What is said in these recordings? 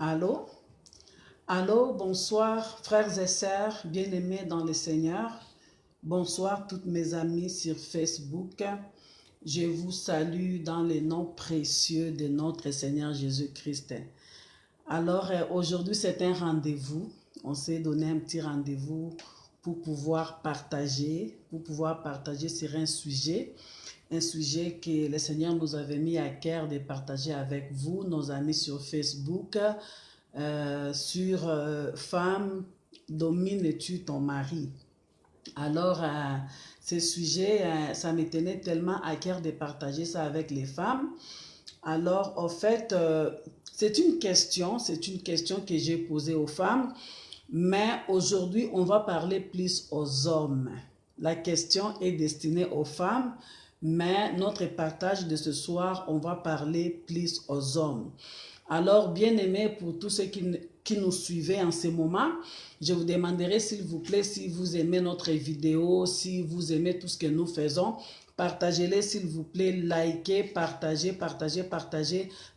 Allô? Allô, bonsoir frères et sœurs bien-aimés dans le Seigneur. Bonsoir toutes mes amies sur Facebook. Je vous salue dans le nom précieux de notre Seigneur Jésus-Christ. Alors aujourd'hui c'est un rendez-vous. On s'est donné un petit rendez-vous pour pouvoir partager sur un sujet que le Seigneur nous avait mis à cœur de partager avec vous, nos amis sur Facebook, sur Femme, domines-tu ton mari? Alors, ce sujet, ça me tenait tellement à cœur de partager ça avec les femmes. Alors, en fait, c'est une question que j'ai posée aux femmes, mais aujourd'hui, on va parler plus aux hommes. La question est destinée aux femmes, mais notre partage de ce soir, on va parler plus aux hommes. Alors, bien aimés, pour tous ceux qui nous suivez en ce moment, je vous demanderai s'il vous plaît, si vous aimez notre vidéo, si vous aimez tout ce que nous faisons, partagez-les s'il vous plaît, likez, partagez,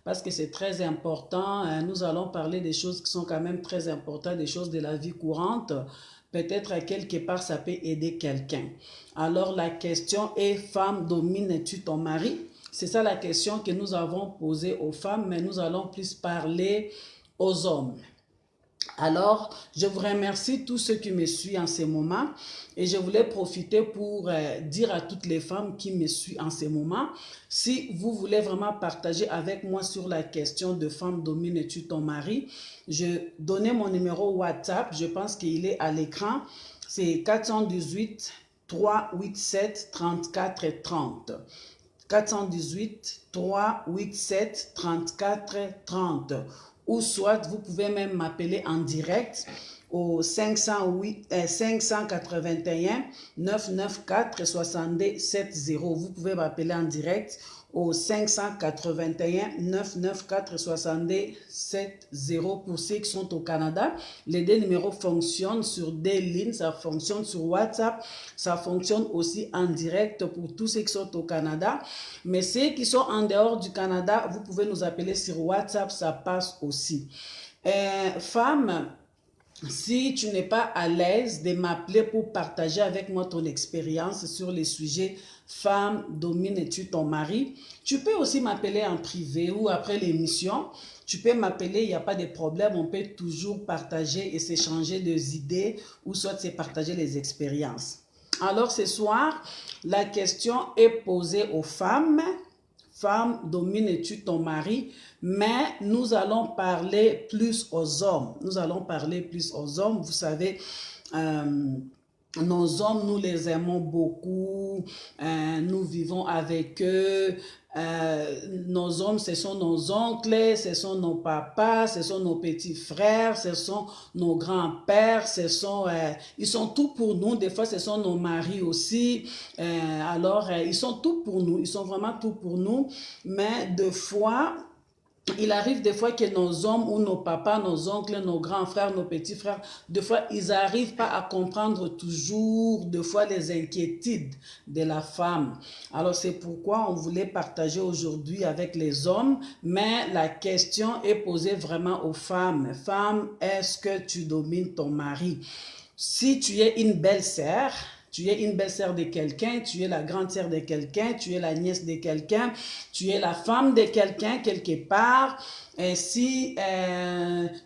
parce que c'est très important. Nous allons parler des choses qui sont quand même très importantes, des choses de la vie courante. Peut-être à quelque part, ça peut aider quelqu'un. Alors, la question est, femme, domines-tu ton mari? C'est ça la question que nous avons posée aux femmes, mais nous allons plus parler aux hommes. Alors, je vous remercie tous ceux qui me suivent en ce moment et je voulais profiter pour dire à toutes les femmes qui me suivent en ce moment, si vous voulez vraiment partager avec moi sur la question de femme domines-tu ton mari, je donnais mon numéro WhatsApp, je pense qu'il est à l'écran, c'est 418 387 34 30. 418 387 34 30. Ou soit vous pouvez même m'appeler en direct au 581 994 7270. Vous pouvez m'appeler en direct au 581 994 7270 pour ceux qui sont au Canada. Les deux numéros fonctionnent sur des lignes, ça fonctionne sur WhatsApp, ça fonctionne aussi en direct pour tous ceux qui sont au Canada. Mais ceux qui sont en dehors du Canada, vous pouvez nous appeler sur WhatsApp, ça passe aussi. Femme, si tu n'es pas à l'aise de m'appeler pour partager avec moi ton expérience sur les sujets femme, domines-tu ton mari, tu peux aussi m'appeler en privé ou après l'émission. Tu peux m'appeler, il n'y a pas de problème, on peut toujours partager et s'échanger des idées ou soit se partager les expériences. Alors ce soir, la question est posée aux femmes. Femme, domines-tu ton mari? Mais nous allons parler plus aux hommes. Nous allons parler plus aux hommes. Vous savez, nos hommes, nous les aimons beaucoup. Nous vivons avec eux. Nos hommes, ce sont nos oncles, ce sont nos papas, ce sont nos petits frères, ce sont nos grands-pères, ils sont tout pour nous. Des fois, ce sont nos maris aussi. Alors, ils sont tout pour nous. Ils sont vraiment tout pour nous. Mais des fois, il arrive des fois que nos hommes ou nos papas, nos oncles, nos grands frères, nos petits frères, des fois, ils n'arrivent pas à comprendre toujours, des fois, les inquiétudes de la femme. Alors, c'est pourquoi on voulait partager aujourd'hui avec les hommes, mais la question est posée vraiment aux femmes. Femme, est-ce que tu domines ton mari? Si tu es une belle-sœur, tu es une belle-sœur de quelqu'un, tu es la grande-sœur de quelqu'un, tu es la nièce de quelqu'un, tu es la femme de quelqu'un quelque part. Et si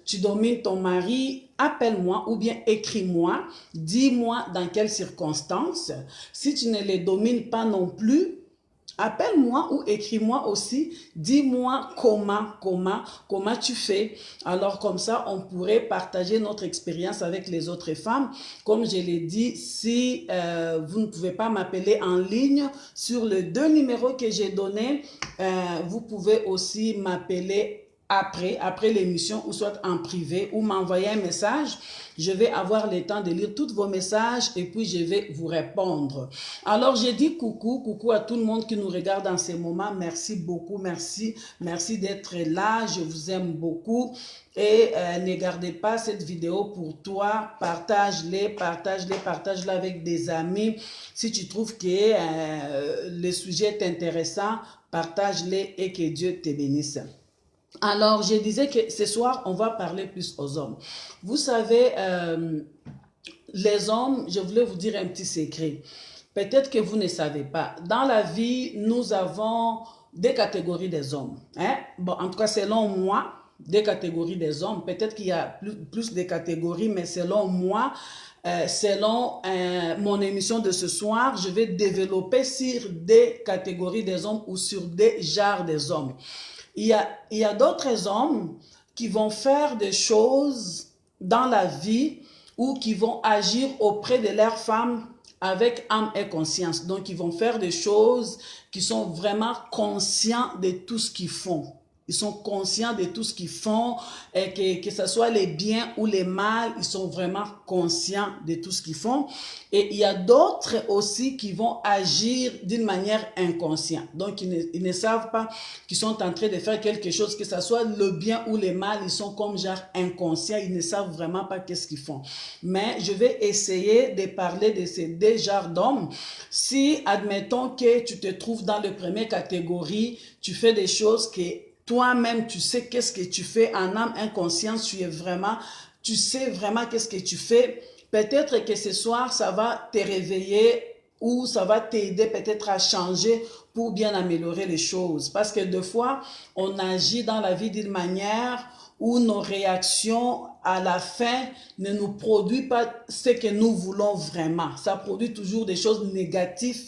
tu domines ton mari, appelle-moi ou bien écris-moi, dis-moi dans quelles circonstances. Si tu ne les domines pas non plus, appelle-moi ou écris-moi aussi, dis-moi comment tu fais. Alors comme ça, on pourrait partager notre expérience avec les autres femmes. Comme je l'ai dit, si vous ne pouvez pas m'appeler en ligne, sur les deux numéros que j'ai donnés, vous pouvez aussi m'appeler après l'émission ou soit en privé ou m'envoyer un message. Je vais avoir le temps de lire tous vos messages et puis je vais vous répondre. Alors, j'ai dit coucou à tout le monde qui nous regarde en ce moment. Merci beaucoup, merci d'être là. Je vous aime beaucoup. Et ne gardez pas cette vidéo pour toi. Partage-la avec des amis. Si tu trouves que le sujet est intéressant, partage-les et que Dieu te bénisse. Alors, je disais que ce soir, on va parler plus aux hommes. Vous savez, les hommes, je voulais vous dire un petit secret. Peut-être que vous ne savez pas. Dans la vie, nous avons des catégories des hommes. Hein? Bon, en tout cas, selon moi, des catégories des hommes. Peut-être qu'il y a plus de catégories, mais selon moi, selon mon émission de ce soir, je vais développer sur des catégories des hommes ou sur des genres des hommes. Il y a d'autres hommes qui vont faire des choses dans la vie ou qui vont agir auprès de leurs femmes avec âme et conscience. Donc, ils vont faire des choses qui sont vraiment conscients de tout ce qu'ils font. Ils sont conscients de tout ce qu'ils font, et que ce soit les biens ou les mal, ils sont vraiment conscients de tout ce qu'ils font. Et il y a d'autres aussi qui vont agir d'une manière inconsciente. Donc, ils ne savent pas qu'ils sont en train de faire quelque chose, que ce soit le bien ou le mal, ils sont comme genre inconscients, ils ne savent vraiment pas qu'est-ce qu'ils font. Mais je vais essayer de parler de ces deux genres d'hommes. Si, admettons que tu te trouves dans la première catégorie, tu fais des choses que toi-même, tu sais qu'est-ce que tu fais en âme inconsciente, tu sais vraiment qu'est-ce que tu fais. Peut-être que ce soir, ça va te réveiller ou ça va t'aider peut-être à changer pour bien améliorer les choses. Parce que des fois, on agit dans la vie d'une manière où nos réactions à la fin ne nous produisent pas ce que nous voulons vraiment. Ça produit toujours des choses négatives.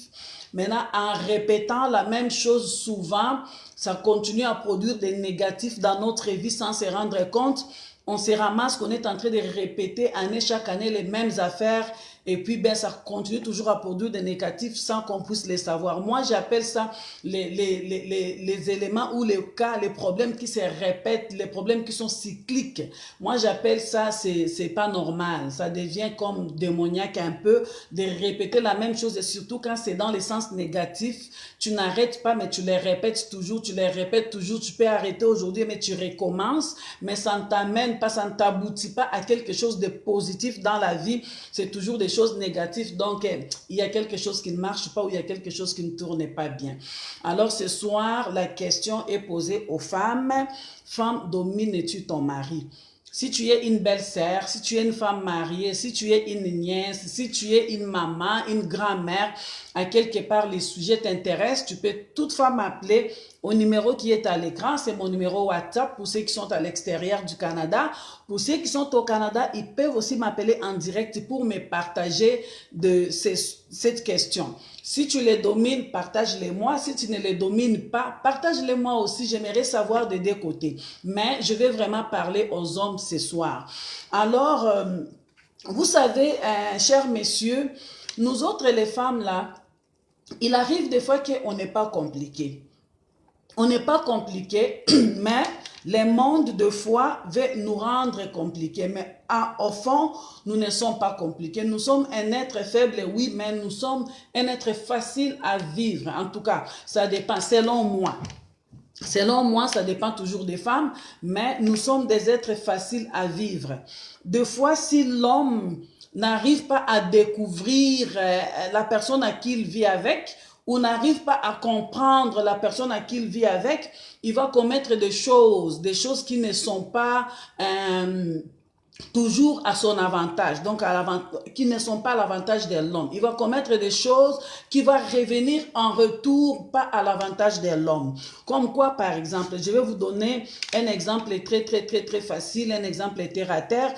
Maintenant, en répétant la même chose souvent, ça continue à produire des négatifs dans notre vie sans se rendre compte. On se ramasse qu'on est en train de répéter chaque année les mêmes affaires et puis ben, ça continue toujours à produire des négatifs sans qu'on puisse les savoir. Moi, j'appelle ça les éléments ou les cas, les problèmes qui se répètent, les problèmes qui sont cycliques. Moi, j'appelle ça, c'est pas normal. Ça devient comme démoniaque un peu de répéter la même chose et surtout quand c'est dans les sens négatifs, tu n'arrêtes pas mais tu les répètes toujours, tu peux arrêter aujourd'hui mais tu recommences, mais ça ne t'amène pas, ça ne t'aboutit pas à quelque chose de positif dans la vie, c'est toujours des choses négatives, donc il y a quelque chose qui ne marche pas ou il y a quelque chose qui ne tourne pas bien. Alors ce soir, la question est posée aux femmes. Femme, domines-tu ton mari? Si tu es une belle-sœur, si tu es une femme mariée, si tu es une nièce, si tu es une maman, une grand-mère, à quelque part les sujets t'intéressent, tu peux toutefois m'appeler au numéro qui est à l'écran. C'est mon numéro WhatsApp pour ceux qui sont à l'extérieur du Canada. Pour ceux qui sont au Canada, ils peuvent aussi m'appeler en direct pour me partager cette question. Si tu les domines, partage-les-moi. Si tu ne les domines pas, partage-les-moi aussi. J'aimerais savoir des deux côtés. Mais je vais vraiment parler aux hommes ce soir. Alors, vous savez, chers messieurs, nous autres les femmes là, il arrive des fois qu'on n'est pas compliqué. On n'est pas compliqué, mais les mondes de foi veulent nous rendre compliqués. Mais au fond, nous ne sommes pas compliqués. Nous sommes un être faible, oui, mais nous sommes un être facile à vivre. En tout cas, ça dépend, selon moi. Selon moi, ça dépend toujours des femmes, mais nous sommes des êtres faciles à vivre. Des fois, si l'homme n'arrive pas à découvrir la personne à qui il vit avec, ou n'arrive pas à comprendre la personne à qui il vit avec, il va commettre des choses qui ne sont pas toujours à son avantage, donc qui ne sont pas à l'avantage de l'homme. Il va commettre des choses qui vont revenir en retour, pas à l'avantage de l'homme. Comme quoi, par exemple, je vais vous donner un exemple très facile, un exemple terre à terre.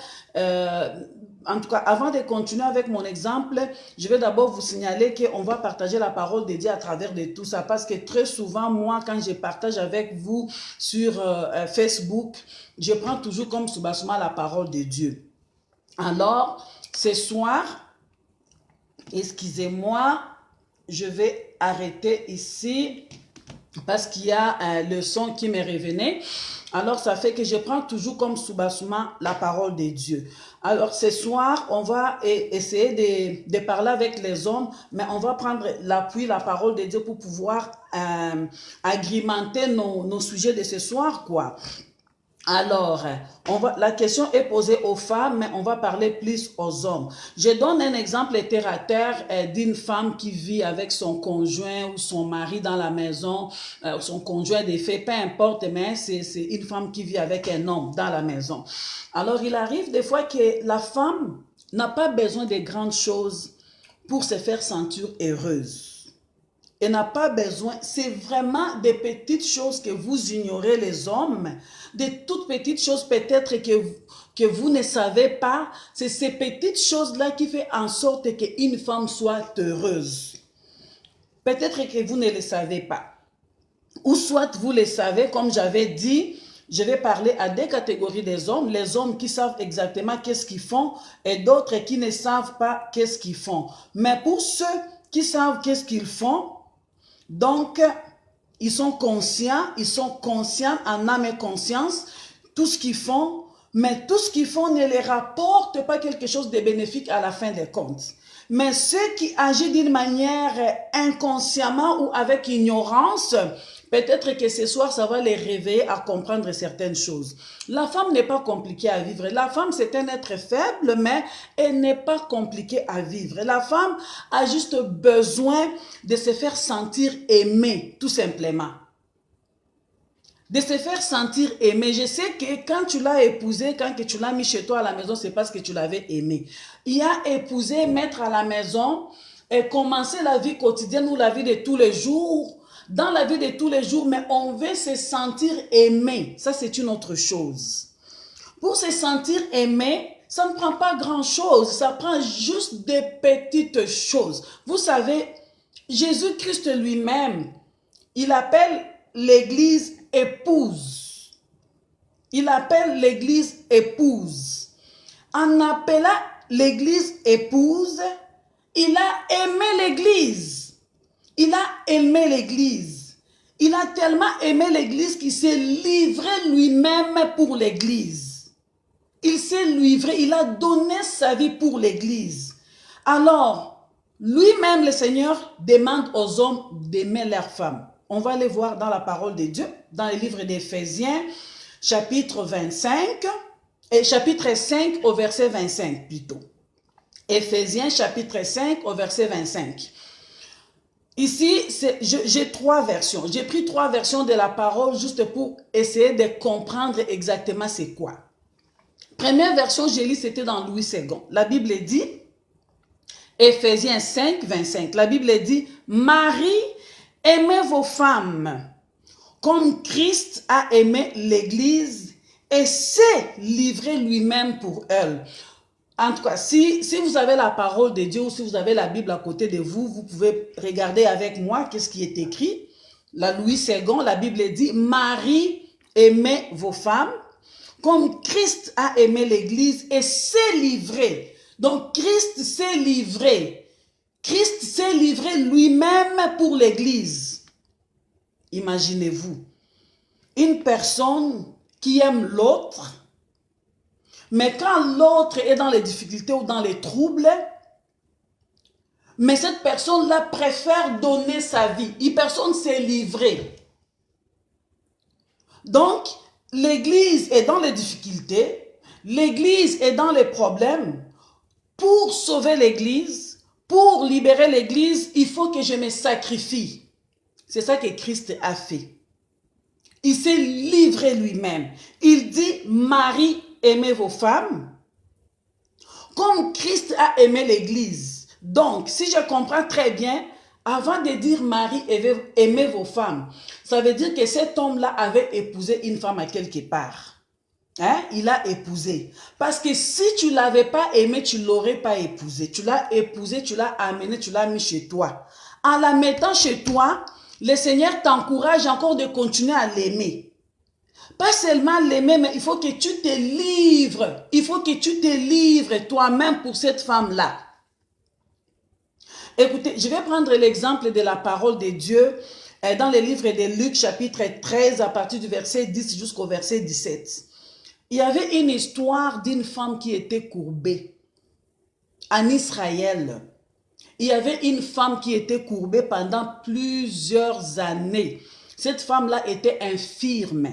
En tout cas, avant de continuer avec mon exemple, je vais d'abord vous signaler qu'on va partager la parole de Dieu à travers de tout ça. Parce que très souvent, moi, quand je partage avec vous sur Facebook, je prends toujours comme soubassement la parole de Dieu. Alors, ce soir, excusez-moi, je vais arrêter ici parce qu'il y a le son qui me revenait. Alors, ça fait que je prends toujours comme soubassement la parole de Dieu. Alors, ce soir, on va essayer de parler avec les hommes, mais on va prendre l'appui, la parole de Dieu pour pouvoir agrémenter nos sujets de ce soir, quoi. Alors, la question est posée aux femmes, mais on va parler plus aux hommes. Je donne un exemple terre à terre d'une femme qui vit avec son conjoint ou son mari dans la maison, son conjoint des faits, peu importe, mais c'est une femme qui vit avec un homme dans la maison. Alors, il arrive des fois que la femme n'a pas besoin de grandes choses pour se faire sentir heureuse. Elle n'a pas besoin, c'est vraiment des petites choses que vous ignorez les hommes, des toutes petites choses peut-être que vous ne savez pas. C'est ces petites choses-là qui font en sorte qu'une femme soit heureuse. Peut-être que vous ne le savez pas. Ou soit vous le savez, comme j'avais dit, je vais parler à deux catégories des hommes. Les hommes qui savent exactement qu'est-ce qu'ils font et d'autres qui ne savent pas qu'est-ce qu'ils font. Mais pour ceux qui savent qu'est-ce qu'ils font, donc, ils sont conscients en âme et conscience, tout ce qu'ils font, mais tout ce qu'ils font ne les rapporte pas quelque chose de bénéfique à la fin des comptes. Mais ceux qui agissent d'une manière inconsciemment ou avec ignorance, peut-être que ce soir, ça va les réveiller à comprendre certaines choses. La femme n'est pas compliquée à vivre. La femme, c'est un être faible, mais elle n'est pas compliquée à vivre. La femme a juste besoin de se faire sentir aimée, tout simplement. De se faire sentir aimé. Je sais que quand tu l'as épousé, quand tu l'as mis chez toi à la maison, c'est parce que tu l'avais aimé. Il a épousé, mettre à la maison et commencer la vie quotidienne ou la vie de tous les jours. Dans la vie de tous les jours, mais on veut se sentir aimé. Ça, c'est une autre chose. Pour se sentir aimé, ça ne prend pas grand-chose. Ça prend juste des petites choses. Vous savez, Jésus-Christ lui-même, il appelle l'Église épouse. Il appelle l'Église épouse. En appelant l'Église épouse, il a aimé l'Église. Il a aimé l'Église. Il a tellement aimé l'Église qu'il s'est livré lui-même pour l'Église. Il s'est livré, il a donné sa vie pour l'Église. Alors, lui-même, le Seigneur, demande aux hommes d'aimer leurs femmes. On va aller voir dans la parole de Dieu, dans le livre d'Éphésiens, chapitre 25, et chapitre 5 au verset 25 plutôt. Éphésiens, chapitre 5 au verset 25. Ici, j'ai trois versions. J'ai pris trois versions de la parole juste pour essayer de comprendre exactement c'est quoi. Première version, j'ai lu, c'était dans Louis II. La Bible dit, Éphésiens 5, 25. La Bible dit, Marie, aimez vos femmes comme Christ a aimé l'Église et s'est livré lui-même pour elle. En tout cas, si vous avez la parole de Dieu ou si vous avez la Bible à côté de vous, vous pouvez regarder avec moi qu'est-ce qui est écrit. La Louis II, la Bible dit, Marie, aimez vos femmes comme Christ a aimé l'Église et s'est livré. Donc, Christ s'est livré. Christ s'est livré lui-même pour l'Église. Imaginez-vous, une personne qui aime l'autre, mais quand l'autre est dans les difficultés ou dans les troubles, mais cette personne-là préfère donner sa vie. Une personne s'est livrée. Donc, l'Église est dans les difficultés, l'Église est dans les problèmes. Pour sauver l'Église, pour libérer l'Église, il faut que je me sacrifie. C'est ça que Christ a fait. Il s'est livré lui-même. Il dit, Marie, aimez vos femmes comme Christ a aimé l'Église. Donc, si je comprends très bien, avant de dire Marie, aimez vos femmes, ça veut dire que cet homme-là avait épousé une femme à quelque part. Hein? Il a épousé. Parce que si tu ne l'avais pas aimé, tu ne l'aurais pas épousé. Tu l'as épousé, tu l'as amené, tu l'as mis chez toi. En la mettant chez toi, le Seigneur t'encourage encore de continuer à l'aimer. Pas seulement l'aimer, mais il faut que tu te livres. Il faut que tu te livres toi-même pour cette femme-là. Écoutez, je vais prendre l'exemple de la parole de Dieu dans le livre de Luc, chapitre 13, à partir du verset 10 jusqu'au verset 17. Il y avait une histoire d'une femme qui était courbée en Israël. Il y avait une femme qui était courbée pendant plusieurs années. Cette femme-là était infirme.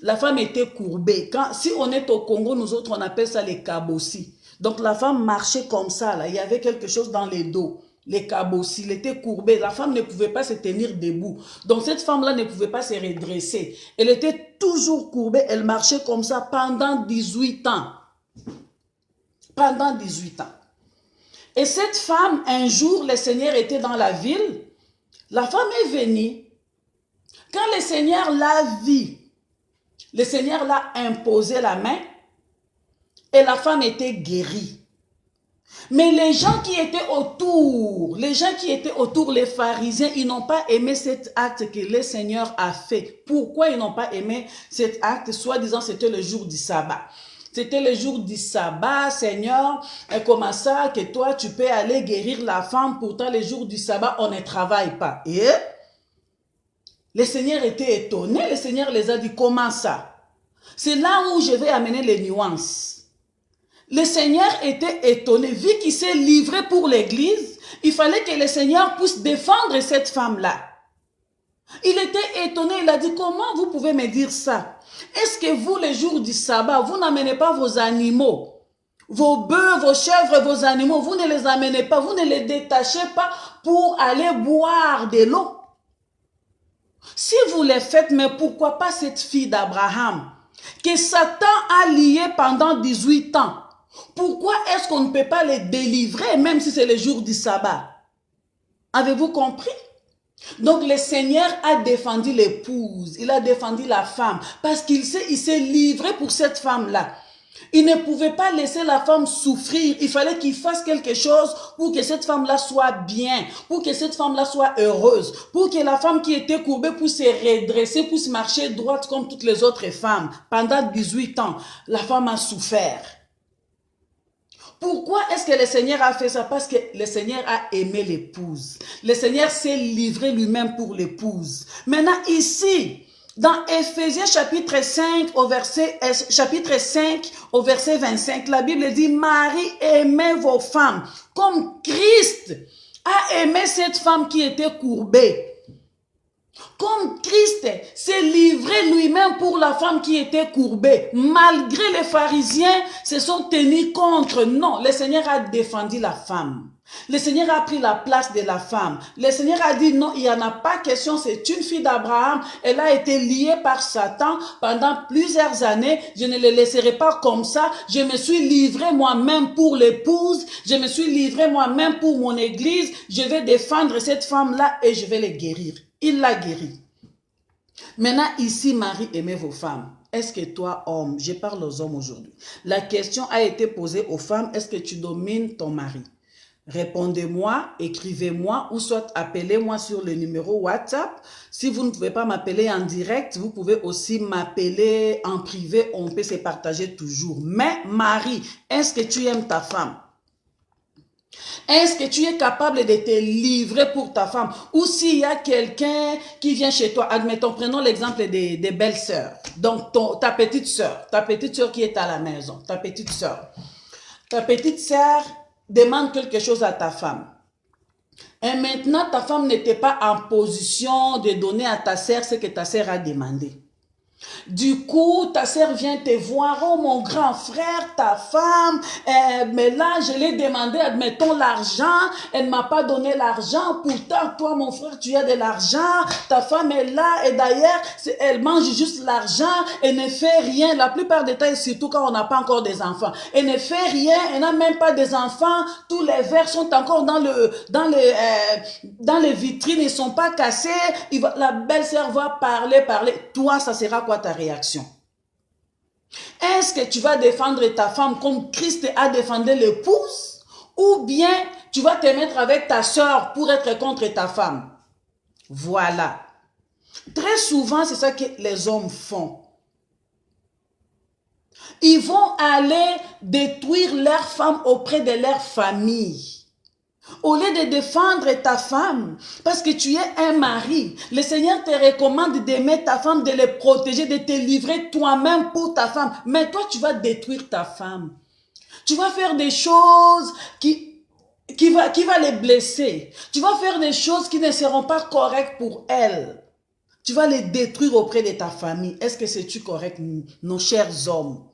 La femme était courbée. Si on est au Congo, nous autres, on appelle ça les kabossi. Donc la femme marchait comme ça, là. Il y avait quelque chose dans les dos. Les kabossi, elle était courbée. La femme ne pouvait pas se tenir debout. Donc cette femme-là ne pouvait pas se redresser. Elle était toujours courbée. Elle marchait comme ça pendant 18 ans. Pendant 18 ans. Et cette femme, un jour, le Seigneur était dans la ville. La femme est venue. Quand le Seigneur l'a vue, le Seigneur l'a imposé la main et la femme était guérie. Mais les gens qui étaient autour, les pharisiens, ils n'ont pas aimé cet acte que le Seigneur a fait. Pourquoi ils n'ont pas aimé cet acte? Soi-disant, c'était le jour du sabbat. C'était le jour du sabbat, Seigneur, et comment ça que toi, tu peux aller guérir la femme, pourtant le jour du sabbat, on ne travaille pas. Et le Seigneur était étonné, le Seigneur les a dit, comment ça? C'est là où je vais amener les nuances. Le Seigneur était étonné, vu qu'il s'est livré pour l'église, il fallait que le Seigneur puisse défendre cette femme-là. Il était étonné, il a dit, comment vous pouvez me dire ça? Est-ce que vous, les jours du sabbat, vous n'amenez pas vos animaux, vos bœufs, vos chèvres, vos animaux, vous ne les amenez pas, vous ne les détachez pas pour aller boire de l'eau? Si vous les faites, mais pourquoi pas cette fille d'Abraham, que Satan a liée pendant 18 ans? Pourquoi est-ce qu'on ne peut pas les délivrer, même si c'est le jour du sabbat? Avez-vous compris? Donc le Seigneur a défendu l'épouse, il a défendu la femme, parce qu'il s'est livré pour cette femme-là. Il ne pouvait pas laisser la femme souffrir, il fallait qu'il fasse quelque chose pour que cette femme-là soit bien, pour que cette femme-là soit heureuse, pour que la femme qui était courbée puisse se redresser, puisse marcher droite comme toutes les autres femmes. Pendant 18 ans, la femme a souffert. Pourquoi est-ce que le Seigneur a fait ça? Parce que le Seigneur a aimé l'épouse. Le Seigneur s'est livré lui-même pour l'épouse. Maintenant ici, dans Éphésiens chapitre 5 au verset 25, la Bible dit, Marie, aimez vos femmes comme Christ a aimé cette femme qui était courbée. Comme Christ s'est livré lui-même pour la femme qui était courbée, malgré les pharisiens se sont tenus contre. Non, le Seigneur a défendu la femme. Le Seigneur a pris la place de la femme. Le Seigneur a dit non, il n'y en a pas question, c'est une fille d'Abraham. Elle a été liée par Satan pendant plusieurs années. Je ne le laisserai pas comme ça. Je me suis livré moi-même pour l'épouse. Je me suis livré moi-même pour mon église. Je vais défendre cette femme-là et je vais les guérir. Il l'a guéri. Maintenant, ici, Marie, aimez vos femmes. Est-ce que toi, homme, je parle aux hommes aujourd'hui, la question a été posée aux femmes, est-ce que tu domines ton mari? Répondez-moi, écrivez-moi ou soit appelez-moi sur le numéro WhatsApp. Si vous ne pouvez pas m'appeler en direct, vous pouvez aussi m'appeler en privé, on peut se partager toujours. Mais Marie, est-ce que tu aimes ta femme? Est-ce que tu es capable de te livrer pour ta femme? Ou s'il y a quelqu'un qui vient chez toi, admettons, prenons l'exemple des belles-sœurs. Donc, ta petite sœur qui est à la maison, ta petite sœur demande quelque chose à ta femme. Et maintenant, ta femme n'était pas en position de donner à ta sœur ce que ta sœur a demandé. Du coup, ta sœur vient te voir, oh mon grand frère, ta femme, mais là, je l'ai demandé, admettons, l'argent, elle ne m'a pas donné l'argent, pourtant, toi, mon frère, tu as de l'argent, ta femme est là, et d'ailleurs, elle mange juste l'argent, elle ne fait rien, la plupart des temps, surtout quand on n'a pas encore des enfants, elle ne fait rien, elle n'a même pas des enfants, tous les verres sont encore dans les vitrines, ils ne sont pas cassés, la belle-sœur va parler, toi, ça sera quoi ta réaction? Est-ce que tu vas défendre ta femme comme Christ a défendu l'épouse? Ou bien tu vas te mettre avec ta soeur pour être contre ta femme? Voilà. Très souvent, c'est ça que les hommes font. Ils vont aller détruire leur femme auprès de leur famille. Au lieu de défendre ta femme, parce que tu es un mari, le Seigneur te recommande d'aimer ta femme, de le protéger, de te livrer toi-même pour ta femme. Mais toi, tu vas détruire ta femme. Tu vas faire des choses qui va les blesser. Tu vas faire des choses qui ne seront pas correctes pour elle. Tu vas les détruire auprès de ta famille. Est-ce que c'est-tu correct, nos chers hommes?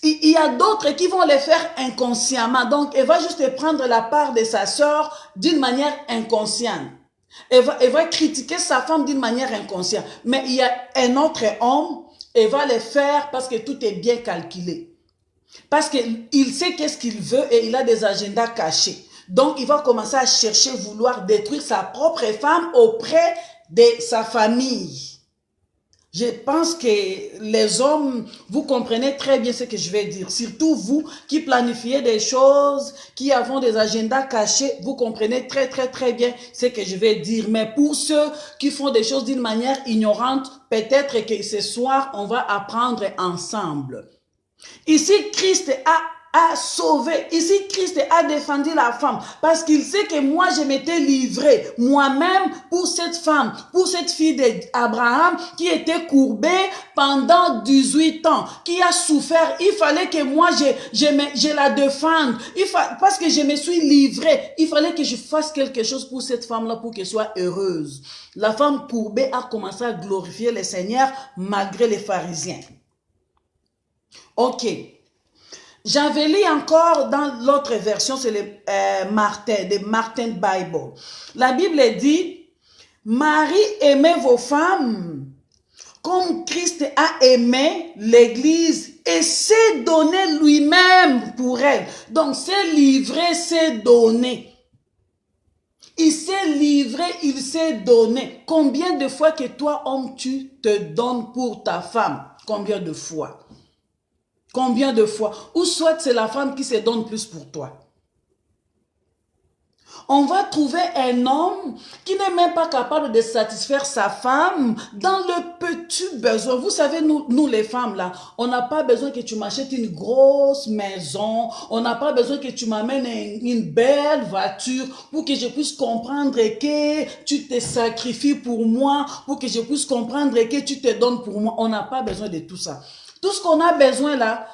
Il y a d'autres qui vont les faire inconsciemment. Donc, elle va juste prendre la part de sa soeur d'une manière inconsciente. Elle va critiquer sa femme d'une manière inconsciente. Mais il y a un autre homme, elle va le faire parce que tout est bien calculé. Parce qu'il sait qu'est-ce qu'il veut et il a des agendas cachés. Donc, il va commencer à chercher, vouloir détruire sa propre femme auprès de sa famille. Je pense que les hommes, vous comprenez très bien ce que je vais dire. Surtout vous qui planifiez des choses, qui avons des agendas cachés, vous comprenez très bien ce que je vais dire. Mais pour ceux qui font des choses d'une manière ignorante, peut-être que ce soir, on va apprendre ensemble. Ici, Christ a sauvé. Ici, Christ a défendu la femme parce qu'il sait que moi, je m'étais livré moi-même pour cette femme, pour cette fille d'Abraham qui était courbée pendant 18 ans, qui a souffert. Il fallait que moi, je la défende. Parce que je me suis livré, il fallait que je fasse quelque chose pour cette femme-là pour qu'elle soit heureuse. La femme courbée a commencé à glorifier le Seigneur malgré les pharisiens. Ok. J'avais lu encore dans l'autre version, c'est le Martin Bible. La Bible dit, Marie, aimez vos femmes comme Christ a aimé l'Église et s'est donné lui-même pour elle. Donc, s'est livré, s'est donné. Il s'est livré, il s'est donné. Combien de fois que toi, homme, tu te donnes pour ta femme? Combien de fois? Combien de fois? Ou soit c'est la femme qui se donne plus pour toi. On va trouver un homme qui n'est même pas capable de satisfaire sa femme dans le petit besoin. Vous savez, nous les femmes là, on n'a pas besoin que tu m'achètes une grosse maison. On n'a pas besoin que tu m'amènes une belle voiture pour que je puisse comprendre que tu te sacrifies pour moi, pour que je puisse comprendre que tu te donnes pour moi. On n'a pas besoin de tout ça. Tout ce qu'on a besoin là,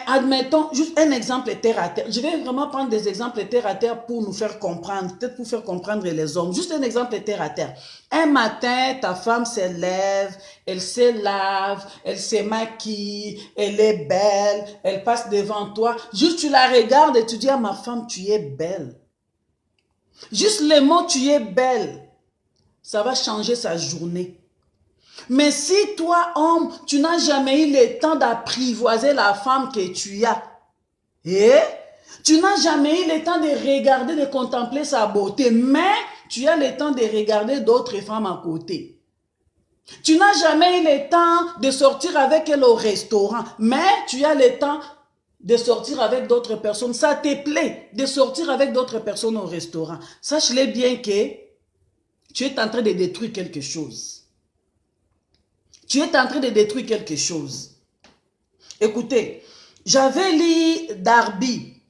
admettons, juste un exemple terre à terre. Je vais vraiment prendre des exemples terre à terre pour nous faire comprendre, peut-être pour faire comprendre les hommes. Juste un exemple terre à terre. Un matin, ta femme se lève, elle se lave, elle se maquille, elle est belle, elle passe devant toi. Juste tu la regardes et tu dis à ma femme, tu es belle. Juste le mot, tu es belle, ça va changer sa journée. Mais si toi, homme, tu n'as jamais eu le temps d'apprivoiser la femme que tu as, et tu n'as jamais eu le temps de regarder, de contempler sa beauté, mais tu as le temps de regarder d'autres femmes à côté. Tu n'as jamais eu le temps de sortir avec elle au restaurant, mais tu as le temps de sortir avec d'autres personnes. Ça te plaît de sortir avec d'autres personnes au restaurant. Sache-le bien que tu es en train de détruire quelque chose. Tu es en train de détruire quelque chose. Écoutez, j'avais lu Darby.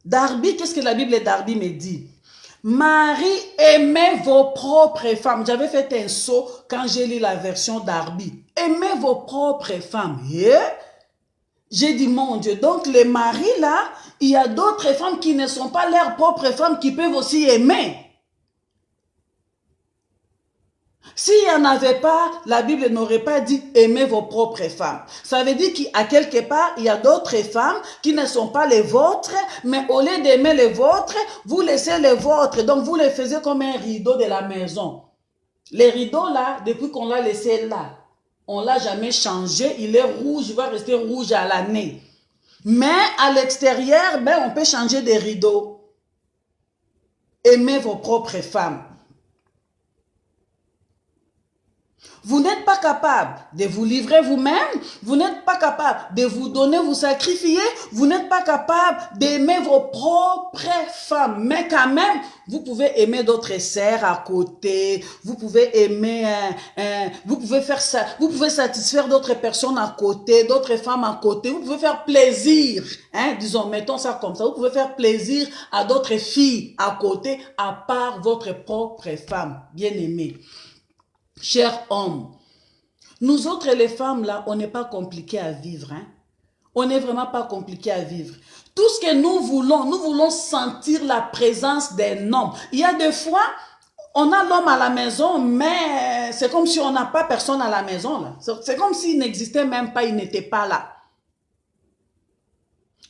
Darby, qu'est-ce que la Bible Darby me dit? Marie, aimez vos propres femmes. J'avais fait un saut quand j'ai lu la version Darby. Aimez vos propres femmes. J'ai dit, mon Dieu, donc les maris là, il y a d'autres femmes qui ne sont pas leurs propres femmes qui peuvent aussi aimer. S'il n'y en avait pas, la Bible n'aurait pas dit aimez vos propres femmes. Ça veut dire qu'à quelque part, il y a d'autres femmes qui ne sont pas les vôtres, mais au lieu d'aimer les vôtres, vous laissez les vôtres. Donc vous les faisiez comme un rideau de la maison. Les rideaux là, depuis qu'on l'a laissé là, on ne l'a jamais changé. Il est rouge, il va rester rouge à l'année. Mais à l'extérieur, on peut changer des rideaux. Aimez vos propres femmes. Vous n'êtes pas capable de vous livrer vous-même, vous n'êtes pas capable de vous donner, vous sacrifier, vous n'êtes pas capable d'aimer vos propres femmes. Mais quand même, vous pouvez aimer d'autres sœurs à côté, vous pouvez aimer, vous pouvez faire ça, vous pouvez satisfaire d'autres personnes à côté, d'autres femmes à côté, vous pouvez faire plaisir, disons, mettons ça comme ça, vous pouvez faire plaisir à d'autres filles à côté, à part votre propre femme, bien aimée. Chers hommes, nous autres les femmes là, on n'est pas compliqués à vivre. On n'est vraiment pas compliqués à vivre. Tout ce que nous voulons sentir la présence d'un homme. Il y a des fois, On a l'homme à la maison, mais c'est comme si on n'a pas personne à la maison, là. C'est comme s'il n'existait même pas, il n'était pas là.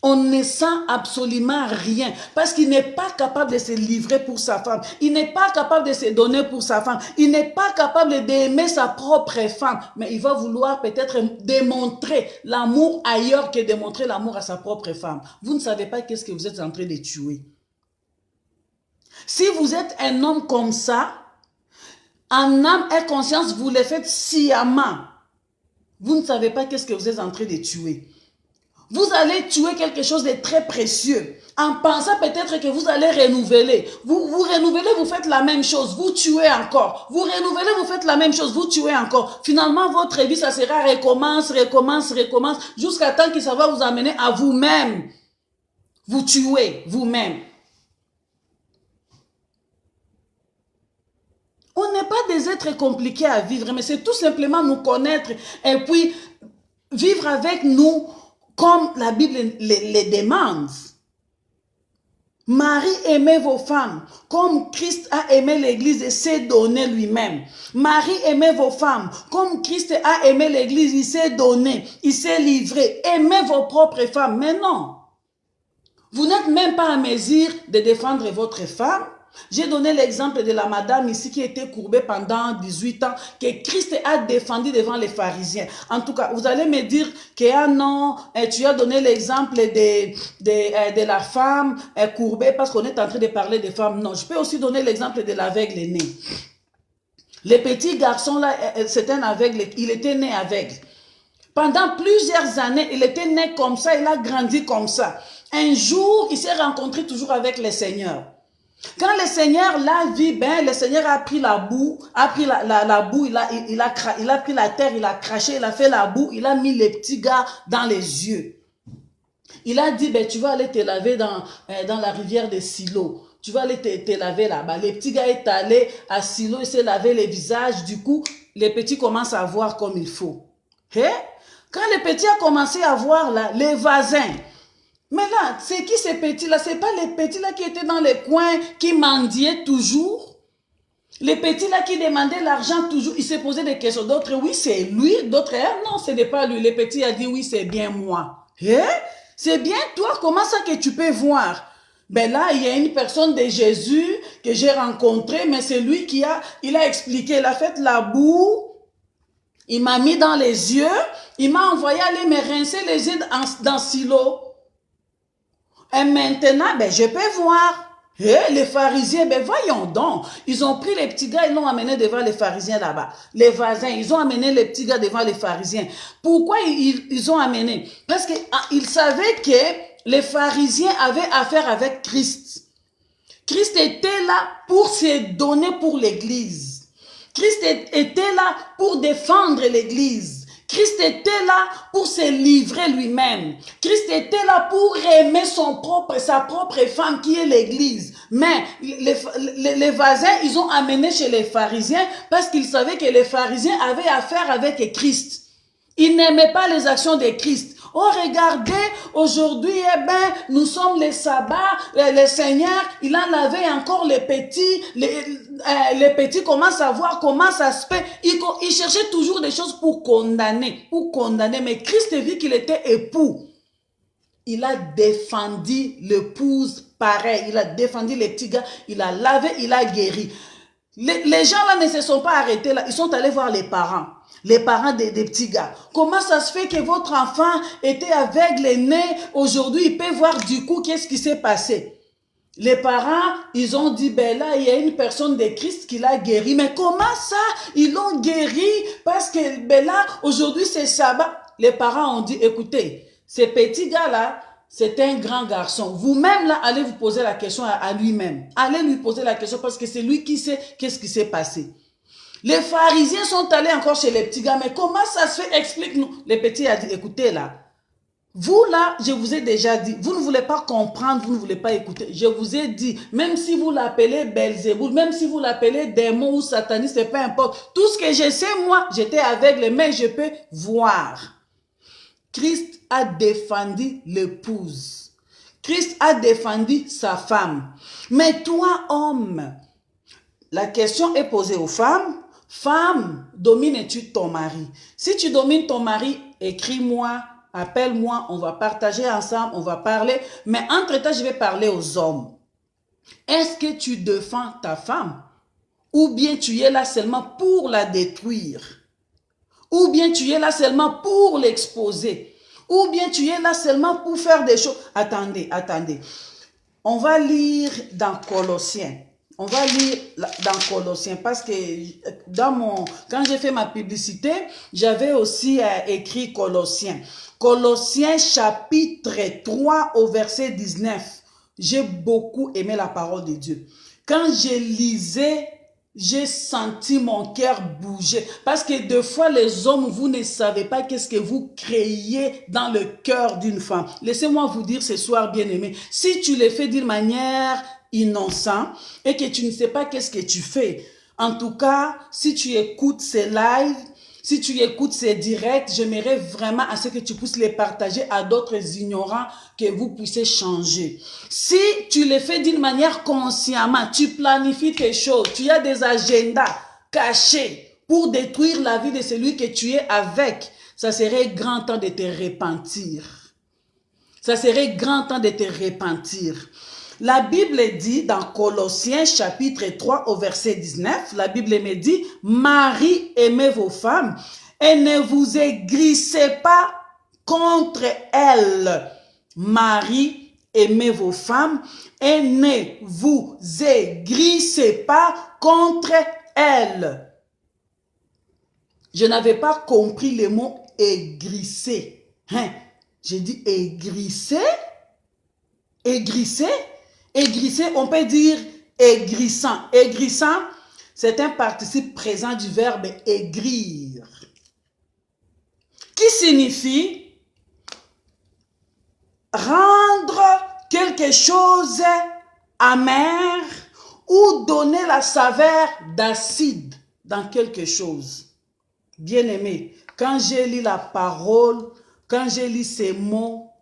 On ne sent absolument rien parce qu'il n'est pas capable de se livrer pour sa femme. Il n'est pas capable de se donner pour sa femme. Il n'est pas capable d'aimer sa propre femme. Mais il va vouloir peut-être démontrer l'amour ailleurs que démontrer l'amour à sa propre femme. Vous ne savez pas qu'est-ce que vous êtes en train de tuer. Si vous êtes un homme comme ça, en âme et conscience, vous le faites sciemment. Vous ne savez pas qu'est-ce que vous êtes en train de tuer. Vous allez tuer quelque chose de très précieux en pensant peut-être que vous allez renouveler. Vous renouvelez, vous faites la même chose, vous tuez encore. Vous renouvelez, vous faites la même chose, vous tuez encore. Finalement, votre vie, ça sera recommence, jusqu'à temps que ça va vous amener à vous-même. Vous tuez vous-même. On n'est pas des êtres compliqués à vivre, mais c'est tout simplement nous connaître et puis vivre avec nous comme la Bible les demande. Marie, aimez vos femmes comme Christ a aimé l'Église et s'est donné lui-même. Marie, aimez vos femmes comme Christ a aimé l'Église, il s'est donné, il s'est livré. Aimez vos propres femmes. Mais non, vous n'êtes même pas à mesure de défendre votre femme. J'ai donné l'exemple de la madame ici qui était courbée pendant 18 ans, que Christ a défendu devant les pharisiens. En tout cas, vous allez me dire que ah non, tu as donné l'exemple de la femme courbée parce qu'on est en train de parler des femmes. Non, je peux aussi donner l'exemple de l'aveugle né. Le petit garçon là, c'est un aveugle, il était né aveugle. Pendant plusieurs années, il était né comme ça, il a grandi comme ça. Un jour, il s'est rencontré toujours avec le Seigneur. Quand le Seigneur l'a vu, ben, le Seigneur a pris la boue, la boue, il a pris la terre, il a craché, il a fait la boue, il a mis les petits gars dans les yeux. Il a dit, ben, tu vas aller te laver dans la rivière de Silo. Tu vas aller te laver là-bas. Les petits gars est allé à Silo, il s'est lavé les visages. Du coup, les petits commencent à voir comme il faut. Hein? Quand les petits ont commencé à voir là, les voisins, mais là, c'est qui ces petits-là? Ce n'est pas les petits-là qui étaient dans les coins, qui mendiaient toujours. Les petits-là qui demandaient l'argent toujours, ils se posaient des questions. D'autres, oui, c'est lui. D'autres, non, ce n'est pas lui. Les petits ont dit, oui, c'est bien moi. Eh? C'est bien toi, comment ça que tu peux voir? Ben là, il y a une personne de Jésus que j'ai rencontrée, mais c'est lui qui a expliqué, il a fait la boue, il m'a mis dans les yeux, il m'a envoyé aller me rincer les yeux dans Silo. Et maintenant, ben, je peux voir. Et les pharisiens, ben voyons donc, ils ont pris les petits gars, ils l'ont amené devant les pharisiens là-bas. Les voisins, ils ont amené les petits gars devant les pharisiens. Pourquoi ils ont amené? Parce qu'ils savaient que les pharisiens avaient affaire avec Christ. Christ était là pour se donner pour l'Église. Christ était là pour défendre l'Église. Christ était là pour se livrer lui-même. Christ était là pour aimer sa propre femme qui est l'Église. Mais les voisins, ils ont amené chez les pharisiens parce qu'ils savaient que les pharisiens avaient affaire avec Christ. Ils n'aimaient pas les actions de Christ. Oh, regardez, aujourd'hui, eh ben, nous sommes les sabbats, le Seigneur, il a lavé encore les petits, les petits commencent à voir comment ça se fait. Ils cherchaient toujours des choses pour condamner, mais Christ vit qu'il était époux. Il a défendu l'épouse pareil, il a défendu les petits gars, il a lavé, il a guéri. Les gens là ne se sont pas arrêtés là, ils sont allés voir les parents des petits gars. Comment ça se fait que votre enfant était aveugle et né, aujourd'hui il peut voir du coup qu'est-ce qui s'est passé? Les parents, ils ont dit, ben là, il y a une personne de Christ qui l'a guéri. Mais comment ça? Ils l'ont guéri parce que, ben là, aujourd'hui c'est sabbat. Les parents ont dit, écoutez, ces petits gars-là, c'est un grand garçon. Vous-même, là, allez vous poser la question à lui-même. Allez lui poser la question parce que c'est lui qui sait qu'est-ce qui s'est passé. Les pharisiens sont allés encore chez les petits gars. Mais comment ça se fait? Explique-nous. Les petits ont dit, écoutez là, vous là, je vous ai déjà dit, vous ne voulez pas comprendre, vous ne voulez pas écouter. Je vous ai dit, même si vous l'appelez Belzéboul, même si vous l'appelez démon ou sataniste, peu importe. Tout ce que je sais, moi, j'étais aveugle, mais je peux voir. Christ a défendu l'épouse. Christ a défendu sa femme. Mais toi, homme, la question est posée aux femmes. Femme, domines-tu ton mari? Si tu domines ton mari, écris-moi, appelle-moi, on va partager ensemble, on va parler. Mais entre-temps, je vais parler aux hommes. Est-ce que tu défends ta femme? Ou bien tu es là seulement pour la détruire? Ou bien tu es là seulement pour l'exposer? Ou bien tu es là seulement pour faire des choses? Attendez, attendez. On va lire dans Colossiens. On va lire dans Colossiens parce que quand j'ai fait ma publicité, j'avais aussi écrit Colossiens. Colossiens chapitre 3 au verset 19. J'ai beaucoup aimé la parole de Dieu. Quand je lisais, j'ai senti mon cœur bouger. Parce que des fois, les hommes, vous ne savez pas qu'est-ce que vous créez dans le cœur d'une femme. Laissez-moi vous dire ce soir, bien-aimé, si tu le fais d'une manière innocente et que tu ne sais pas qu'est-ce que tu fais, en tout cas, si tu écoutes ces lives, si tu écoutes ces directs, j'aimerais vraiment à ce que tu puisses les partager à d'autres ignorants, que vous puissiez changer. Si tu les fais d'une manière consciemment, tu planifies tes choses, tu as des agendas cachés pour détruire la vie de celui que tu es avec, ça serait grand temps de te repentir. Ça serait grand temps de te repentir. La Bible dit dans Colossiens chapitre 3 au verset 19, la Bible me dit, Marie, aimez vos femmes et ne vous aigrissez pas contre elles. Marie, aimez vos femmes et ne vous aigrissez pas contre elles. Je n'avais pas compris le mot aigrisser. J'ai dit aigrisser? Aigrisser? Aigrisser, on peut dire aigrissant. Aigrissant, c'est un participe présent du verbe aigrir, qui signifie rendre quelque chose amer ou donner la saveur d'acide dans quelque chose. Bien-aimé, quand j'ai lu la parole, quand j'ai lu ces mots,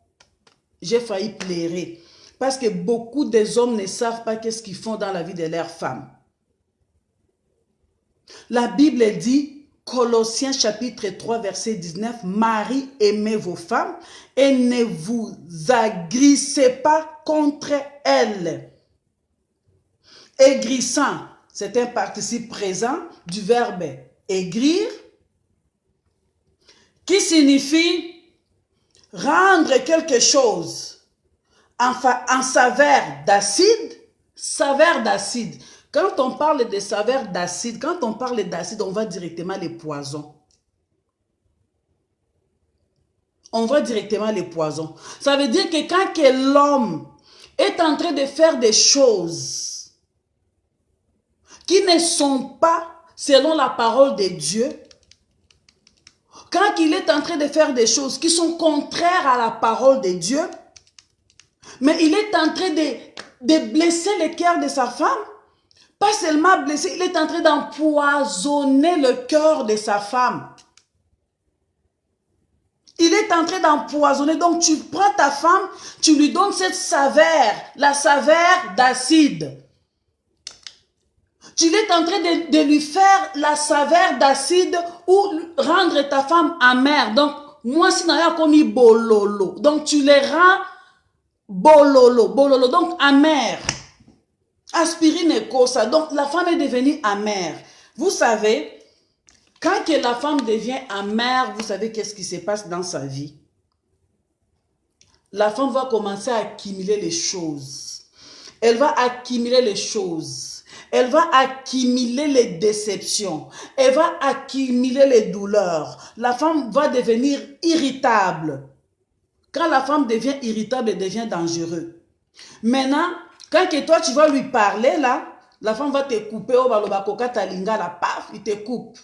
j'ai failli pleurer. Parce que beaucoup des hommes ne savent pas qu'est-ce qu'ils font dans la vie de leurs femmes. La Bible dit, Colossiens chapitre 3 verset 19, Marie, aimez vos femmes et ne vous aigrissez pas contre elles. Aigrissant, c'est un participe présent du verbe aigrir, qui signifie rendre quelque chose en saveur d'acide. Saveur d'acide. Quand on parle de saveur d'acide, quand on parle d'acide, on va directement les poisons. On va directement les poisons. Ça veut dire que quand l'homme est en train de faire des choses qui ne sont pas selon la parole de Dieu, quand il est en train de faire des choses qui sont contraires à la parole de Dieu, mais il est en train de blesser le cœur de sa femme. Pas seulement blesser, il est en train d'empoisonner le cœur de sa femme. Il est en train d'empoisonner. Donc tu prends ta femme, tu lui donnes cette saveur, la saveur d'acide. Tu es en train de lui faire la saveur d'acide ou rendre ta femme amère. Donc, moi, si n'a pas commis bololo. Donc, tu les rends bololo, bololo, donc amer. Aspirine et cosa. Donc, la femme est devenue amère. Vous savez, quand que la femme devient amère, vous savez qu'est-ce qui se passe dans sa vie? La femme va commencer à accumuler les choses. Elle va accumuler les choses. Elle va accumuler les déceptions. Elle va accumuler les douleurs. La femme va devenir irritable. Quand la femme devient irritable, elle devient dangereuse. Maintenant, quand que toi, tu vas lui parler, là, la femme va te couper. Oh, balobakoka talinga, la paf, il te coupe.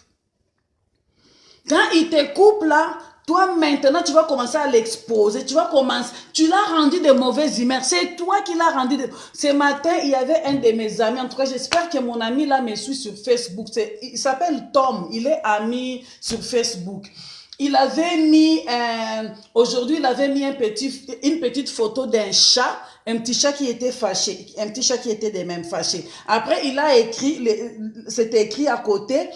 Quand il te coupe, là, toi, maintenant, tu vas commencer à l'exposer. Tu l'as rendu de mauvaise humeur. C'est toi qui l'as rendu de... Ce matin, il y avait un de mes amis. En tout cas, j'espère que mon ami, là, me suit sur Facebook. Il s'appelle Tom. Il est ami sur Facebook. il avait mis, aujourd'hui, il avait mis une petite photo d'un chat, un petit chat qui était fâché, un petit chat qui était des mêmes fâchés. Après, il a écrit, c'était écrit à côté,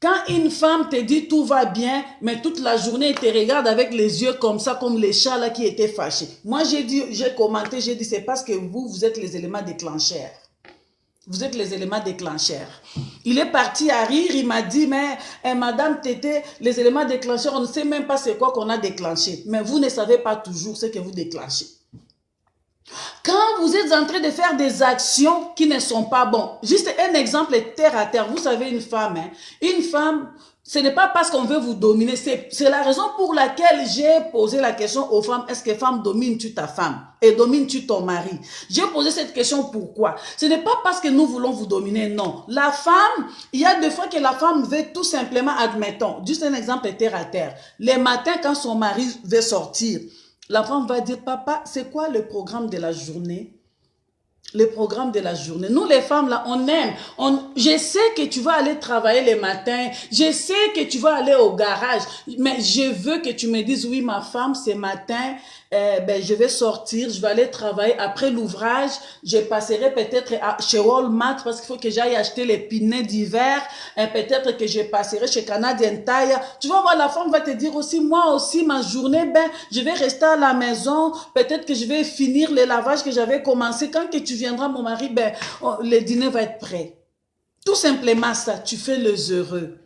quand une femme te dit tout va bien, mais toute la journée, elle te regarde avec les yeux comme ça, comme les chats là qui étaient fâchés. Moi, j'ai commenté, j'ai dit, c'est parce que vous êtes les éléments déclencheurs. Vous êtes les éléments déclencheurs. Il est parti à rire, il m'a dit, mais Madame Tété, les éléments déclencheurs, on ne sait même pas c'est quoi qu'on a déclenché. Mais vous ne savez pas toujours ce que vous déclenchez. Quand vous êtes en train de faire des actions qui ne sont pas bonnes, juste un exemple terre à terre, vous savez une femme, ce n'est pas parce qu'on veut vous dominer, c'est la raison pour laquelle j'ai posé la question aux femmes, est-ce que femme domine-tu ta femme et domines-tu ton mari? J'ai posé cette question pourquoi? Ce n'est pas parce que nous voulons vous dominer, non. La femme, il y a des fois que la femme veut tout simplement, admettons, juste un exemple terre à terre, les matins quand son mari veut sortir, la femme va dire, papa, c'est quoi le programme de la journée? Le programme de la journée. Nous, les femmes, là, on aime. Je sais que tu vas aller travailler le matin. Je sais que tu vas aller au garage. Mais je veux que tu me dises, oui, ma femme, ce matin, je vais sortir, je vais aller travailler. Après l'ouvrage, je passerai peut-être chez Walmart parce qu'il faut que j'aille acheter les pinets d'hiver. Peut-être que je passerai chez Canadian Tire. Tu vas voir, la femme va te dire aussi, moi aussi, ma journée, je vais rester à la maison. Peut-être que je vais finir le lavage que j'avais commencé. Quand que tu viendras, mon mari, le dîner va être prêt. Tout simplement ça, tu fais les heureux.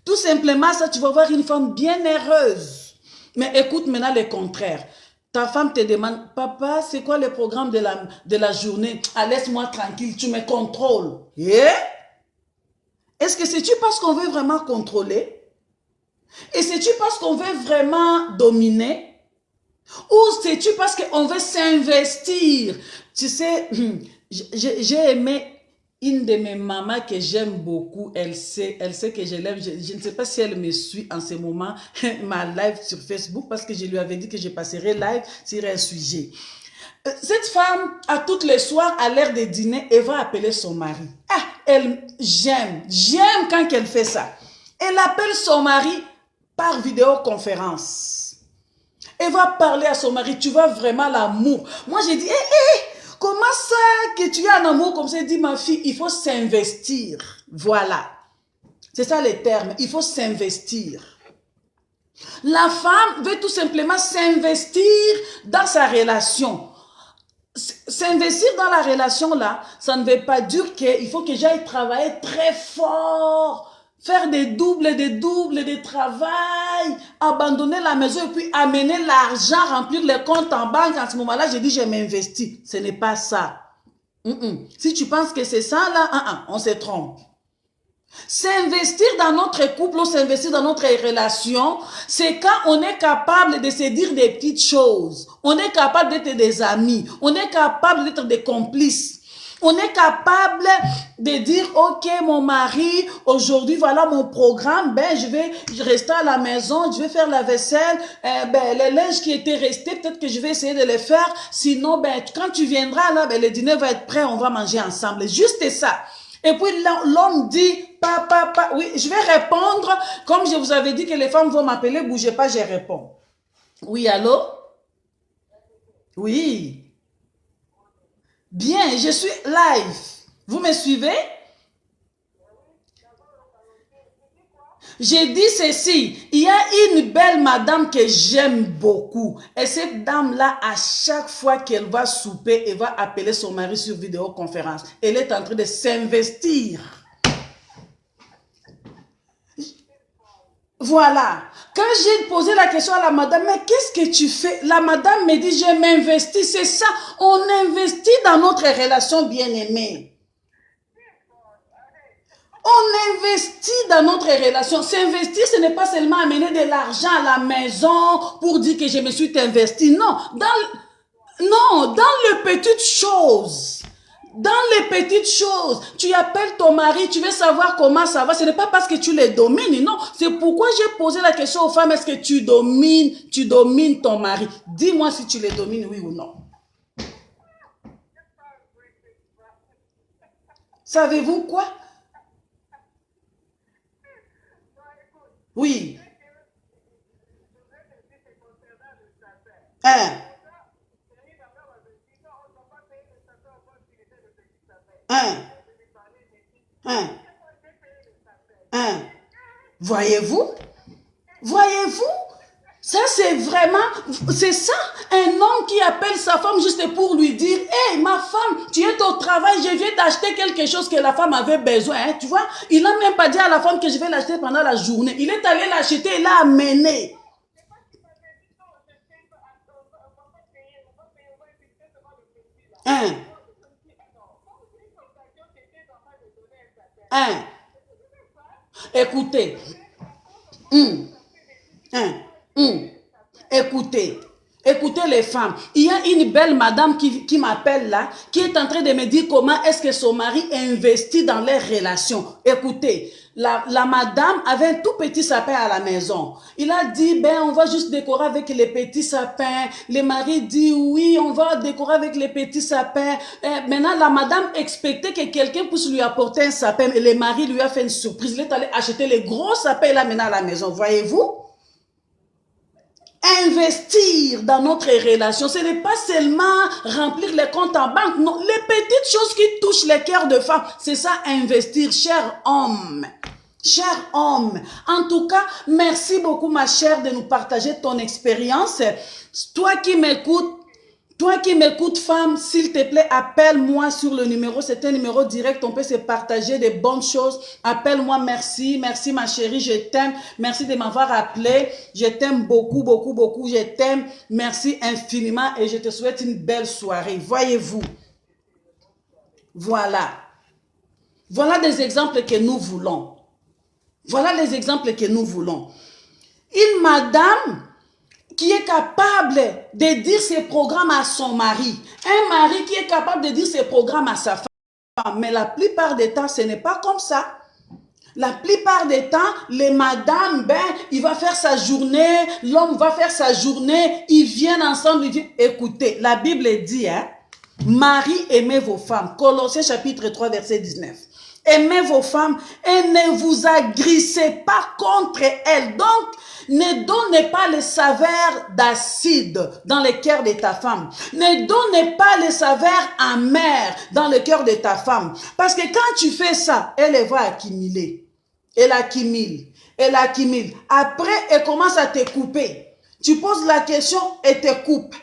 Tout simplement ça, tu vas voir une femme bien heureuse. Mais écoute maintenant le contraire. Ta femme te demande, papa, c'est quoi le programme de la journée? Ah, laisse-moi tranquille, tu me contrôles. Yeah? Est-ce que c'est-tu parce qu'on veut vraiment contrôler? Et c'est-tu parce qu'on veut vraiment dominer? Ou c'est-tu parce qu'on veut s'investir? Tu sais, j'ai aimé une de mes mamans que j'aime beaucoup. Elle sait que je l'aime. Je ne sais pas si elle me suit en ce moment, ma live sur Facebook, parce que je lui avais dit que je passerai live sur un sujet. Cette femme, à tous les soirs, à l'heure de dîner, elle va appeler son mari. Ah, j'aime quand elle fait ça. Elle appelle son mari par vidéoconférence. Elle va parler à son mari, tu vois vraiment l'amour. Moi, j'ai dit, comment ça que tu as un amour comme ça? Elle dit, ma fille, il faut s'investir. Voilà. C'est ça le terme, il faut s'investir. La femme veut tout simplement s'investir dans sa relation. S'investir dans la relation là, ça ne veut pas dire qu'il faut que j'aille travailler très fort, faire des doubles de travail, abandonner la maison et puis amener l'argent, remplir les comptes en banque. En ce moment-là, j'ai dit je m'investis. Ce n'est pas ça. Si tu penses que c'est ça là, on se trompe. S'investir dans notre couple ou s'investir dans notre relation, c'est quand on est capable de se dire des petites choses. On est capable d'être des amis. On est capable d'être des complices. On est capable de dire, ok, mon mari, aujourd'hui, voilà mon programme, je vais rester à la maison, je vais faire la vaisselle, les linges qui étaient restés, peut-être que je vais essayer de les faire. Sinon, quand tu viendras là, le dîner va être prêt, on va manger ensemble. Juste ça. Et puis l'homme dit, papa, oui, je vais répondre, comme je vous avais dit que les femmes vont m'appeler, bougez pas, je réponds. Oui, allô? Oui. Bien, je suis live. Vous me suivez? J'ai dit ceci, il y a une belle madame que j'aime beaucoup. Et cette dame-là, à chaque fois qu'elle va souper, elle va appeler son mari sur vidéoconférence. Elle est en train de s'investir. Voilà. Quand j'ai posé la question à la madame, mais qu'est-ce que tu fais? La madame me dit, je m'investis. C'est ça, on investit dans notre relation bien-aimée. On investit dans notre relation. S'investir, ce n'est pas seulement amener de l'argent à la maison pour dire que je me suis investi. Non, dans les petites choses. Dans les petites choses, tu appelles ton mari, tu veux savoir comment ça va. Ce n'est pas parce que tu les domines, non. C'est pourquoi j'ai posé la question aux femmes, est-ce que tu domines ton mari? Dis-moi si tu les domines, oui ou non. Savez-vous quoi? Oui. Hein? Hein? Hein? Hein? Voyez-vous? Voyez-vous? Ça, c'est vraiment, c'est ça, un homme qui appelle sa femme juste pour lui dire, hey, ma femme, tu es au travail, je viens d'acheter quelque chose que la femme avait besoin, hein, tu vois. Il n'a même pas dit à la femme que je vais l'acheter pendant la journée. Il est allé l'acheter et l'a amené. Hein? Hein? Écoutez. Hein? Écoutez. Écoutez les femmes, il y a une belle madame qui m'appelle là, qui est en train de me dire comment est-ce que son mari investit dans les relations. Écoutez, la madame avait un tout petit sapin à la maison. Il a dit, ben on va juste décorer avec les petits sapins. Le mari dit, oui, on va décorer avec les petits sapins. Maintenant, la madame expectait que quelqu'un puisse lui apporter un sapin. Et le mari lui a fait une surprise. Il est allé acheter les gros sapins là maintenant à la maison. Voyez-vous? Investir dans notre relation, ce n'est pas seulement remplir les comptes en banque, non, les petites choses qui touchent les cœurs de femmes, c'est ça investir, cher homme. Cher homme, en tout cas, merci beaucoup ma chère de nous partager ton expérience. Toi qui m'écoutes, femme, s'il te plaît, appelle-moi sur le numéro. C'est un numéro direct, on peut se partager des bonnes choses. Appelle-moi, merci. Merci ma chérie, je t'aime. Merci de m'avoir appelé. Je t'aime beaucoup, beaucoup, beaucoup. Je t'aime. Merci infiniment et je te souhaite une belle soirée. Voyez-vous. Voilà. Voilà des exemples que nous voulons. Voilà les exemples que nous voulons. Une madame qui est capable de dire ses programmes à son mari. Un mari qui est capable de dire ses programmes à sa femme. Mais la plupart des temps, ce n'est pas comme ça. La plupart des temps, les madames, ben, il va faire sa journée, l'homme va faire sa journée, ils viennent ensemble, ils disent, écoutez, la Bible dit, hein, Marie, aimez vos femmes. Colossiens chapitre 3, verset 19. Aimez vos femmes et ne vous agrissez pas contre elles. Donc, ne donnez pas les saveurs d'acide dans le cœur de ta femme. Ne donnez pas les saveurs amères dans le cœur de ta femme. Parce que quand tu fais ça, elle va accumuler. Elle accumule. Elle accumule. Après, elle commence à te couper. Tu poses la question et te coupe.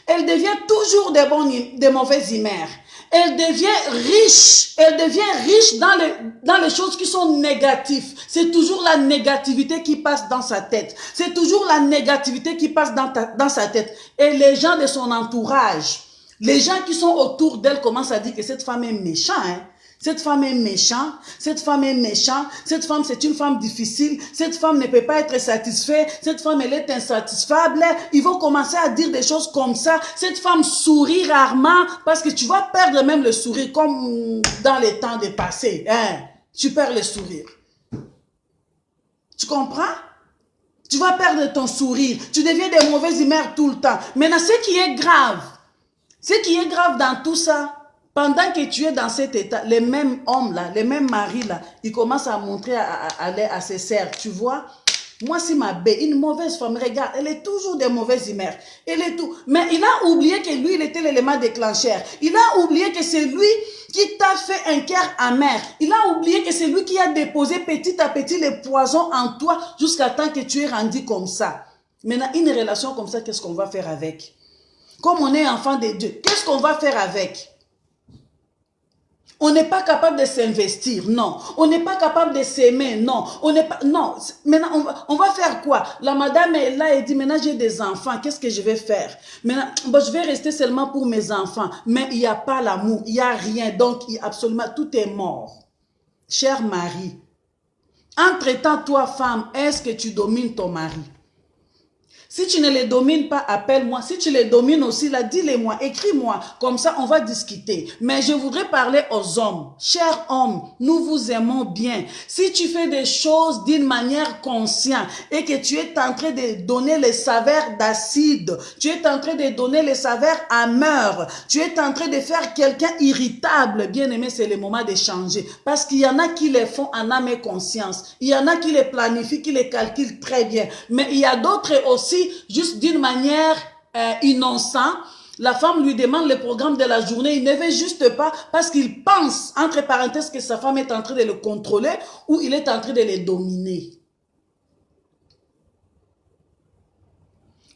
Elle devient toujours de mauvaises humeurs. Elle devient riche dans les choses qui sont négatives. C'est toujours la négativité qui passe dans sa tête. C'est toujours la négativité qui passe dans sa tête. Et les gens de son entourage, les gens qui sont autour d'elle commencent à dire que cette femme est méchante, hein. Cette femme est méchante, cette femme est méchante, cette femme c'est une femme difficile, cette femme ne peut pas être satisfaite, cette femme elle est insatisfable. Ils vont commencer à dire des choses comme ça. Cette femme sourit rarement parce que tu vas perdre même le sourire comme dans les temps de passé. Hein? Tu perds le sourire. Tu comprends? Tu vas perdre ton sourire. Tu deviens de mauvaises humeurs tout le temps. Maintenant, ce qui est grave dans tout ça, pendant que tu es dans cet état, les mêmes hommes là, les mêmes maris là, ils commencent à montrer à ses sœurs, tu vois. Moi, si ma belle, une mauvaise femme, regarde, elle est toujours de mauvaises humeurs. Elle est tout. Mais il a oublié que lui, il était l'élément déclencheur. Il a oublié que c'est lui qui t'a fait un cœur amer. Il a oublié que c'est lui qui a déposé petit à petit les poisons en toi jusqu'à temps que tu es rendu comme ça. Maintenant, une relation comme ça, qu'est-ce qu'on va faire avec? Comme on est enfant de Dieu, qu'est-ce qu'on va faire avec? On n'est pas capable de s'investir, non. On n'est pas capable de s'aimer, non. On n'est pas, non. Maintenant, on va faire quoi? La madame est là et dit, maintenant j'ai des enfants, qu'est-ce que je vais faire? Maintenant, bon, je vais rester seulement pour mes enfants. Mais il n'y a pas l'amour, il n'y a rien. Donc, absolument, tout est mort. Cher mari, entre-temps, toi, femme, est-ce que tu domines ton mari? Si tu ne les domines pas, appelle-moi. Si tu les domines aussi, là, dis-les-moi, écris-moi. Comme ça, on va discuter. Mais je voudrais parler aux hommes. Chers hommes, nous vous aimons bien. Si tu fais des choses d'une manière consciente et que tu es en train de donner les saveurs d'acide, tu es en train de donner les saveurs amères, tu es en train de faire quelqu'un irritable, bien aimé, c'est le moment de changer. Parce qu'il y en a qui les font en âme et conscience. Il y en a qui les planifient, qui les calculent très bien. Mais il y a d'autres aussi, juste d'une manière innocent, la femme lui demande le programme de la journée, il ne veut juste pas parce qu'il pense, entre parenthèses, que sa femme est en train de le contrôler ou il est en train de le dominer.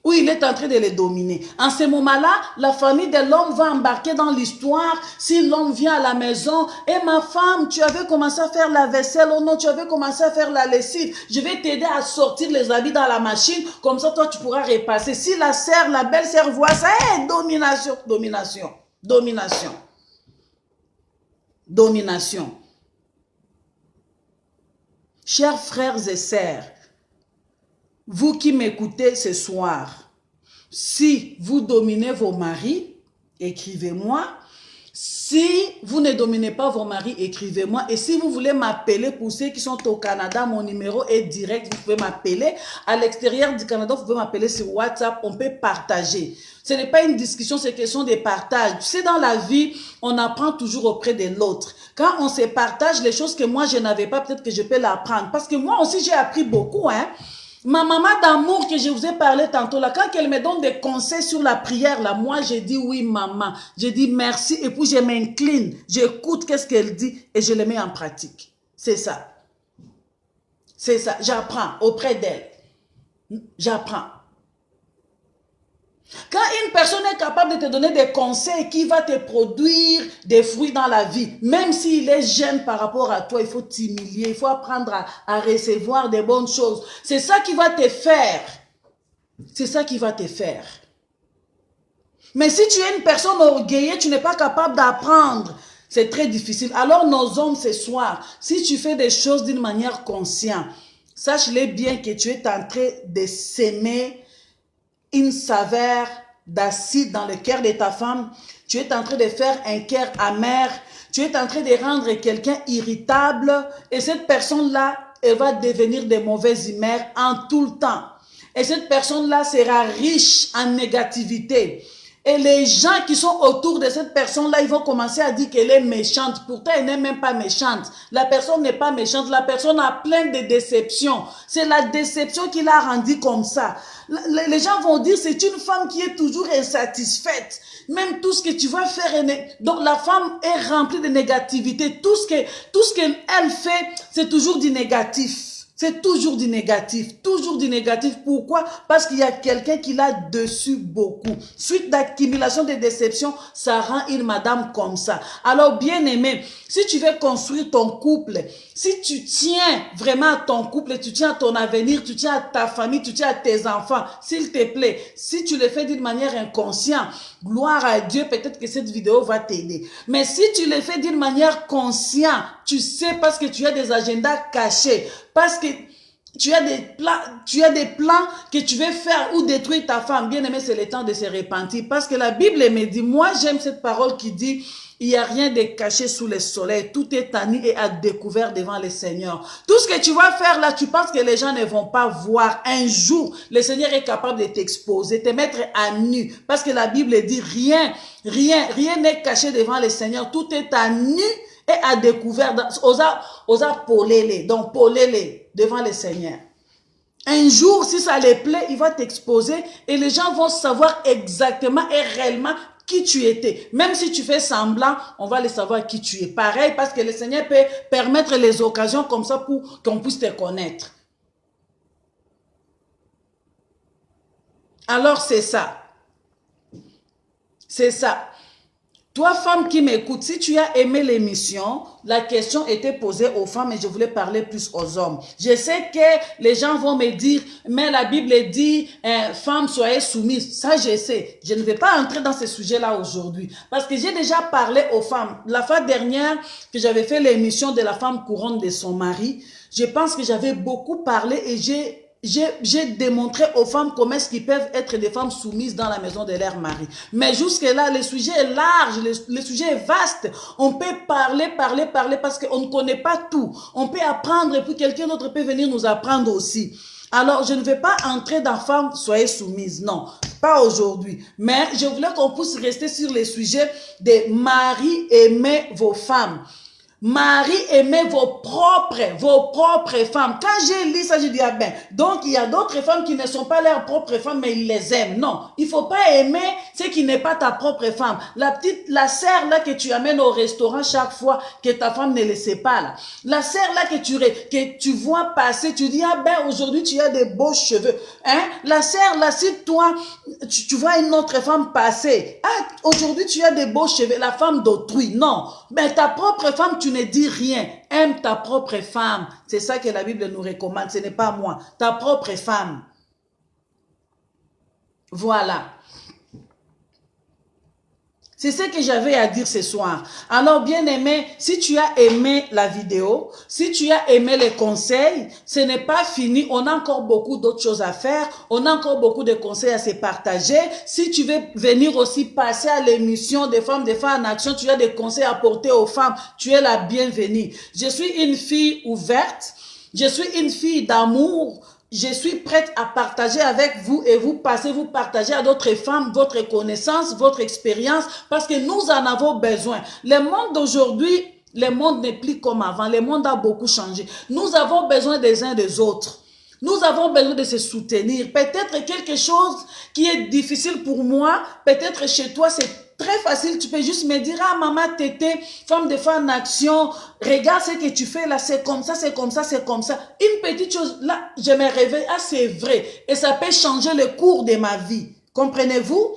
Ou il est en train de les dominer. En ce moment-là, la famille de l'homme va embarquer dans l'histoire. Si l'homme vient à la maison, et ma femme, tu avais commencé à faire la vaisselle, oh non, tu avais commencé à faire la lessive, je vais t'aider à sortir les habits dans la machine, comme ça toi tu pourras repasser. Si la sœur, la belle-sœur voit ça, domination, domination, domination, domination. Chers frères et sœurs, vous qui m'écoutez ce soir, si vous dominez vos maris, écrivez-moi. Si vous ne dominez pas vos maris, écrivez-moi. Et si vous voulez m'appeler, pour ceux qui sont au Canada, mon numéro est direct, vous pouvez m'appeler. À l'extérieur du Canada, vous pouvez m'appeler sur WhatsApp, on peut partager. Ce n'est pas une discussion, c'est question de partage. Tu sais, dans la vie, on apprend toujours auprès de l'autre. Quand on se partage les choses que moi, je n'avais pas, peut-être que je peux l'apprendre. Parce que moi aussi, j'ai appris beaucoup, hein. Ma maman d'amour que je vous ai parlé tantôt, là, quand elle me donne des conseils sur la prière, là, moi, j'ai dit oui, maman. J'ai dit merci et puis je m'incline. J'écoute qu'est-ce qu'elle dit et je le mets en pratique. C'est ça. C'est ça. J'apprends auprès d'elle. J'apprends. Quand une personne est capable de te donner des conseils qui va te produire des fruits dans la vie, même s'il est jeune par rapport à toi, il faut t'humilier, il faut apprendre à recevoir des bonnes choses. C'est ça qui va te faire. C'est ça qui va te faire. Mais si tu es une personne orgueilleuse, tu n'es pas capable d'apprendre. C'est très difficile. Alors nos hommes ce soir, si tu fais des choses d'une manière consciente, sache-les bien que tu es en train de s'aimer une saveur d'acide dans le cœur de ta femme, tu es en train de faire un cœur amer, tu es en train de rendre quelqu'un irritable et cette personne-là, elle va devenir de mauvaises humeurs en tout le temps. Et cette personne-là sera riche en négativité. Et les gens qui sont autour de cette personne-là, ils vont commencer à dire qu'elle est méchante. Pourtant, elle n'est même pas méchante. La personne n'est pas méchante. La personne a plein de déceptions. C'est la déception qui l'a rendue comme ça. Les gens vont dire c'est une femme qui est toujours insatisfaite. Même tout ce que tu vas faire, donc la femme est remplie de négativité. Tout ce qu'elle fait, c'est toujours du négatif. C'est toujours du négatif, toujours du négatif. Pourquoi? Parce qu'il y a quelqu'un qui l'a dessus beaucoup. Suite d'accumulation de déceptions, ça rend une madame comme ça. Alors, bien aimé, si tu veux construire ton couple, si tu tiens vraiment à ton couple, tu tiens à ton avenir, tu tiens à ta famille, tu tiens à tes enfants, s'il te plaît, si tu le fais d'une manière inconsciente, gloire à Dieu, peut-être que cette vidéo va t'aider. Mais si tu le fais d'une manière consciente, tu sais parce que tu as des agendas cachés, parce que tu as des plans que tu veux faire ou détruire ta femme. Bien aimé, c'est le temps de se repentir. Parce que la Bible me dit, moi j'aime cette parole qui dit, il n'y a rien de caché sous le soleil. Tout est à nu et à découvert devant le Seigneur. Tout ce que tu vas faire là, tu penses que les gens ne vont pas voir. Un jour, le Seigneur est capable de t'exposer, te mettre à nu. Parce que la Bible dit, rien n'est caché devant le Seigneur. Tout est à nu et à découvert, osa polele, donc polele devant le Seigneur. Un jour, si ça les plaît, il va t'exposer et les gens vont savoir exactement et réellement qui tu étais. Même si tu fais semblant, on va les savoir qui tu es. Pareil, parce que le Seigneur peut permettre les occasions comme ça pour qu'on puisse te connaître. Alors, c'est ça. C'est ça. Toi, femme qui m'écoute, si tu as aimé l'émission, la question était posée aux femmes et je voulais parler plus aux hommes. Je sais que les gens vont me dire, mais la Bible dit, femmes, soyez soumises. Ça, je sais. Je ne vais pas entrer dans ce sujet-là aujourd'hui parce que j'ai déjà parlé aux femmes. La fois dernière que j'avais fait l'émission de la femme couronne de son mari, je pense que j'avais beaucoup parlé et j'ai démontré aux femmes comment est-ce qu'ils peuvent être des femmes soumises dans la maison de leur mari. Mais jusque-là, le sujet est large, le sujet est vaste. On peut parler parce qu'on ne connaît pas tout. On peut apprendre et puis quelqu'un d'autre peut venir nous apprendre aussi. Alors, je ne vais pas entrer dans femmes, soyez soumises. Non, pas aujourd'hui. Mais je voulais qu'on puisse rester sur le sujet des maris, aimez vos femmes. Marie, aimez vos propres femmes. Quand j'ai lu ça, je dis, ah ben, donc il y a d'autres femmes qui ne sont pas leurs propres femmes, mais ils les aiment. Non, il faut pas aimer ce qui n'est pas ta propre femme. La sœur là que tu amènes au restaurant chaque fois que ta femme ne le sait pas là. La sœur là que tu vois passer, tu dis, ah ben, aujourd'hui tu as des beaux cheveux. Hein? La sœur là, si toi, tu vois une autre femme passer, ah, aujourd'hui tu as des beaux cheveux, la femme d'autrui. Non, ben ta propre femme, tu ne dis rien. Aime ta propre femme. C'est ça que la Bible nous recommande. Ce n'est pas moi. Ta propre femme. Voilà. C'est ce que j'avais à dire ce soir. Alors, bien aimé, si tu as aimé la vidéo, si tu as aimé les conseils, ce n'est pas fini. On a encore beaucoup d'autres choses à faire. On a encore beaucoup de conseils à se partager. Si tu veux venir aussi passer à l'émission des femmes en action, tu as des conseils à apporter aux femmes. Tu es la bienvenue. Je suis une fille ouverte. Je suis une fille d'amour. Je suis prête à partager avec vous et vous partager à d'autres femmes votre connaissance, votre expérience, parce que nous en avons besoin. Le monde d'aujourd'hui, le monde n'est plus comme avant. Le monde a beaucoup changé. Nous avons besoin des uns des autres. Nous avons besoin de se soutenir. Peut-être quelque chose qui est difficile pour moi, peut-être chez toi, c'est très facile. Tu peux juste me dire, ah maman, Tété, femme en action, regarde ce que tu fais là, c'est comme ça, c'est comme ça, c'est comme ça. Une petite chose, là, je me réveille, ah c'est vrai. Et ça peut changer le cours de ma vie. Comprenez-vous?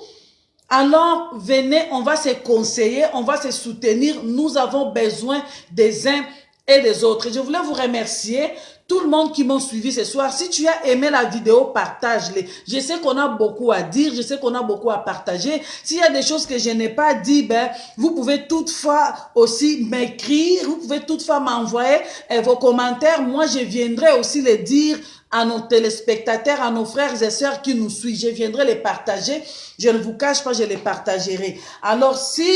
Alors, venez, on va se conseiller, on va se soutenir. Nous avons besoin des uns et des autres. Je voulais vous remercier. Tout le monde qui m'ont suivi ce soir, si tu as aimé la vidéo, partage-les. Je sais qu'on a beaucoup à dire, je sais qu'on a beaucoup à partager. S'il y a des choses que je n'ai pas dit, ben, vous pouvez toutefois aussi m'écrire, vous pouvez toutefois m'envoyer vos commentaires. Moi, je viendrai aussi les dire à nos téléspectateurs, à nos frères et sœurs qui nous suivent. Je viendrai les partager. Je ne vous cache pas, je les partagerai. Alors, si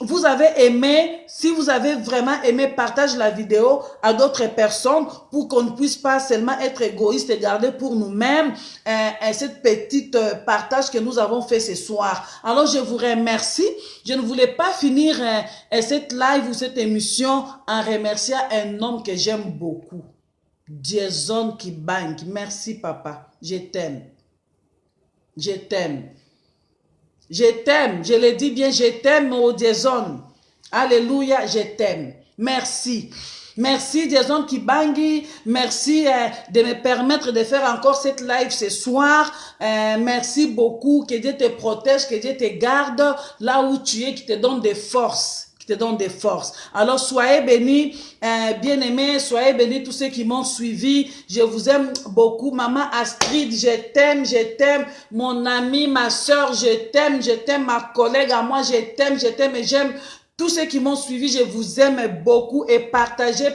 vous avez aimé, si vous avez vraiment aimé, partage la vidéo à d'autres personnes pour qu'on ne puisse pas seulement être égoïste et garder pour nous-mêmes cette petite partage que nous avons fait ce soir. Alors, je vous remercie. Je ne voulais pas finir cette live ou cette émission en remerciant un homme que j'aime beaucoup. Jason Kibang. Merci, papa. Je t'aime. Je t'aime. Je t'aime, je le dis bien, je t'aime, oh Jason. Alléluia, je t'aime. Merci. Merci Jason Kibangi, merci de me permettre de faire encore cette live ce soir. Merci beaucoup, que Dieu te protège, que Dieu te garde là où tu es, qui te donne des forces. Qui te donne des forces. Alors, soyez bénis, bien-aimés, soyez bénis tous ceux qui m'ont suivi. Je vous aime beaucoup. Maman Astrid, je t'aime. Mon amie, ma soeur, je t'aime. Ma collègue à moi, je t'aime et j'aime tous ceux qui m'ont suivi. Je vous aime beaucoup et partagez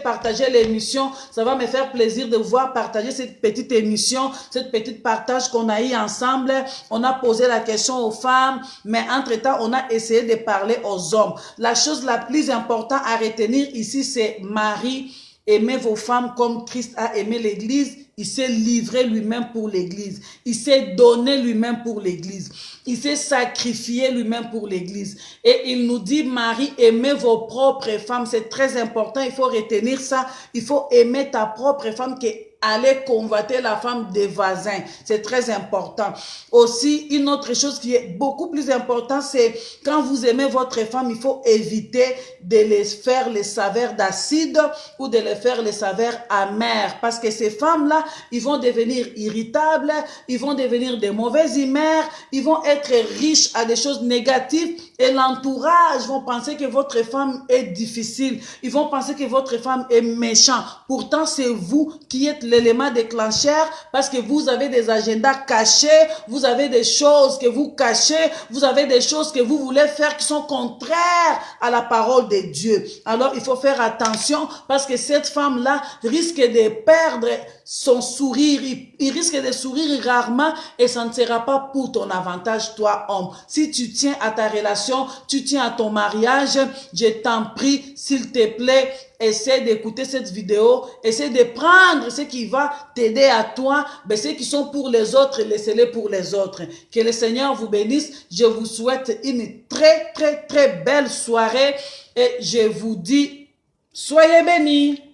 l'émission. Ça va me faire plaisir de voir partager cette petite émission, cette petite partage qu'on a eu ensemble. On a posé la question aux femmes, mais entre-temps, on a essayé de parler aux hommes. La chose la plus importante à retenir ici, c'est Marie. Aimez vos femmes comme Christ a aimé l'Église. Il s'est livré lui-même pour l'Église. Il s'est donné lui-même pour l'Église. Il s'est sacrifié lui-même pour l'Église. Et il nous dit, Marie, aimez vos propres femmes. C'est très important. Il faut retenir ça. Il faut aimer ta propre femme qui aller convoiter la femme des voisins. C'est très important. Aussi, une autre chose qui est beaucoup plus importante, c'est quand vous aimez votre femme, il faut éviter de les faire les saveurs d'acide ou de les faire les saveurs amères. Parce que ces femmes-là, ils vont devenir irritables, ils vont devenir de mauvaises humeurs, ils vont être riches à des choses négatives et l'entourage vont penser que votre femme est difficile. Ils vont penser que votre femme est méchante. Pourtant, c'est vous qui êtes l'élément déclencheur parce que vous avez des agendas cachés, vous avez des choses que vous cachez, vous avez des choses que vous voulez faire qui sont contraires à la parole de Dieu. Alors, il faut faire attention parce que cette femme-là risque de perdre son sourire. Il risque de sourire rarement et ça ne sera pas pour ton avantage, toi, homme. Si tu tiens à ta relation, tu tiens à ton mariage, je t'en prie, s'il te plaît, essaie d'écouter cette vidéo, essaie de prendre ce qui va t'aider à toi, mais ceux qui sont pour les autres, laissez-les pour les autres. Que le Seigneur vous bénisse. Je vous souhaite une très belle soirée et je vous dis Soyez bénis.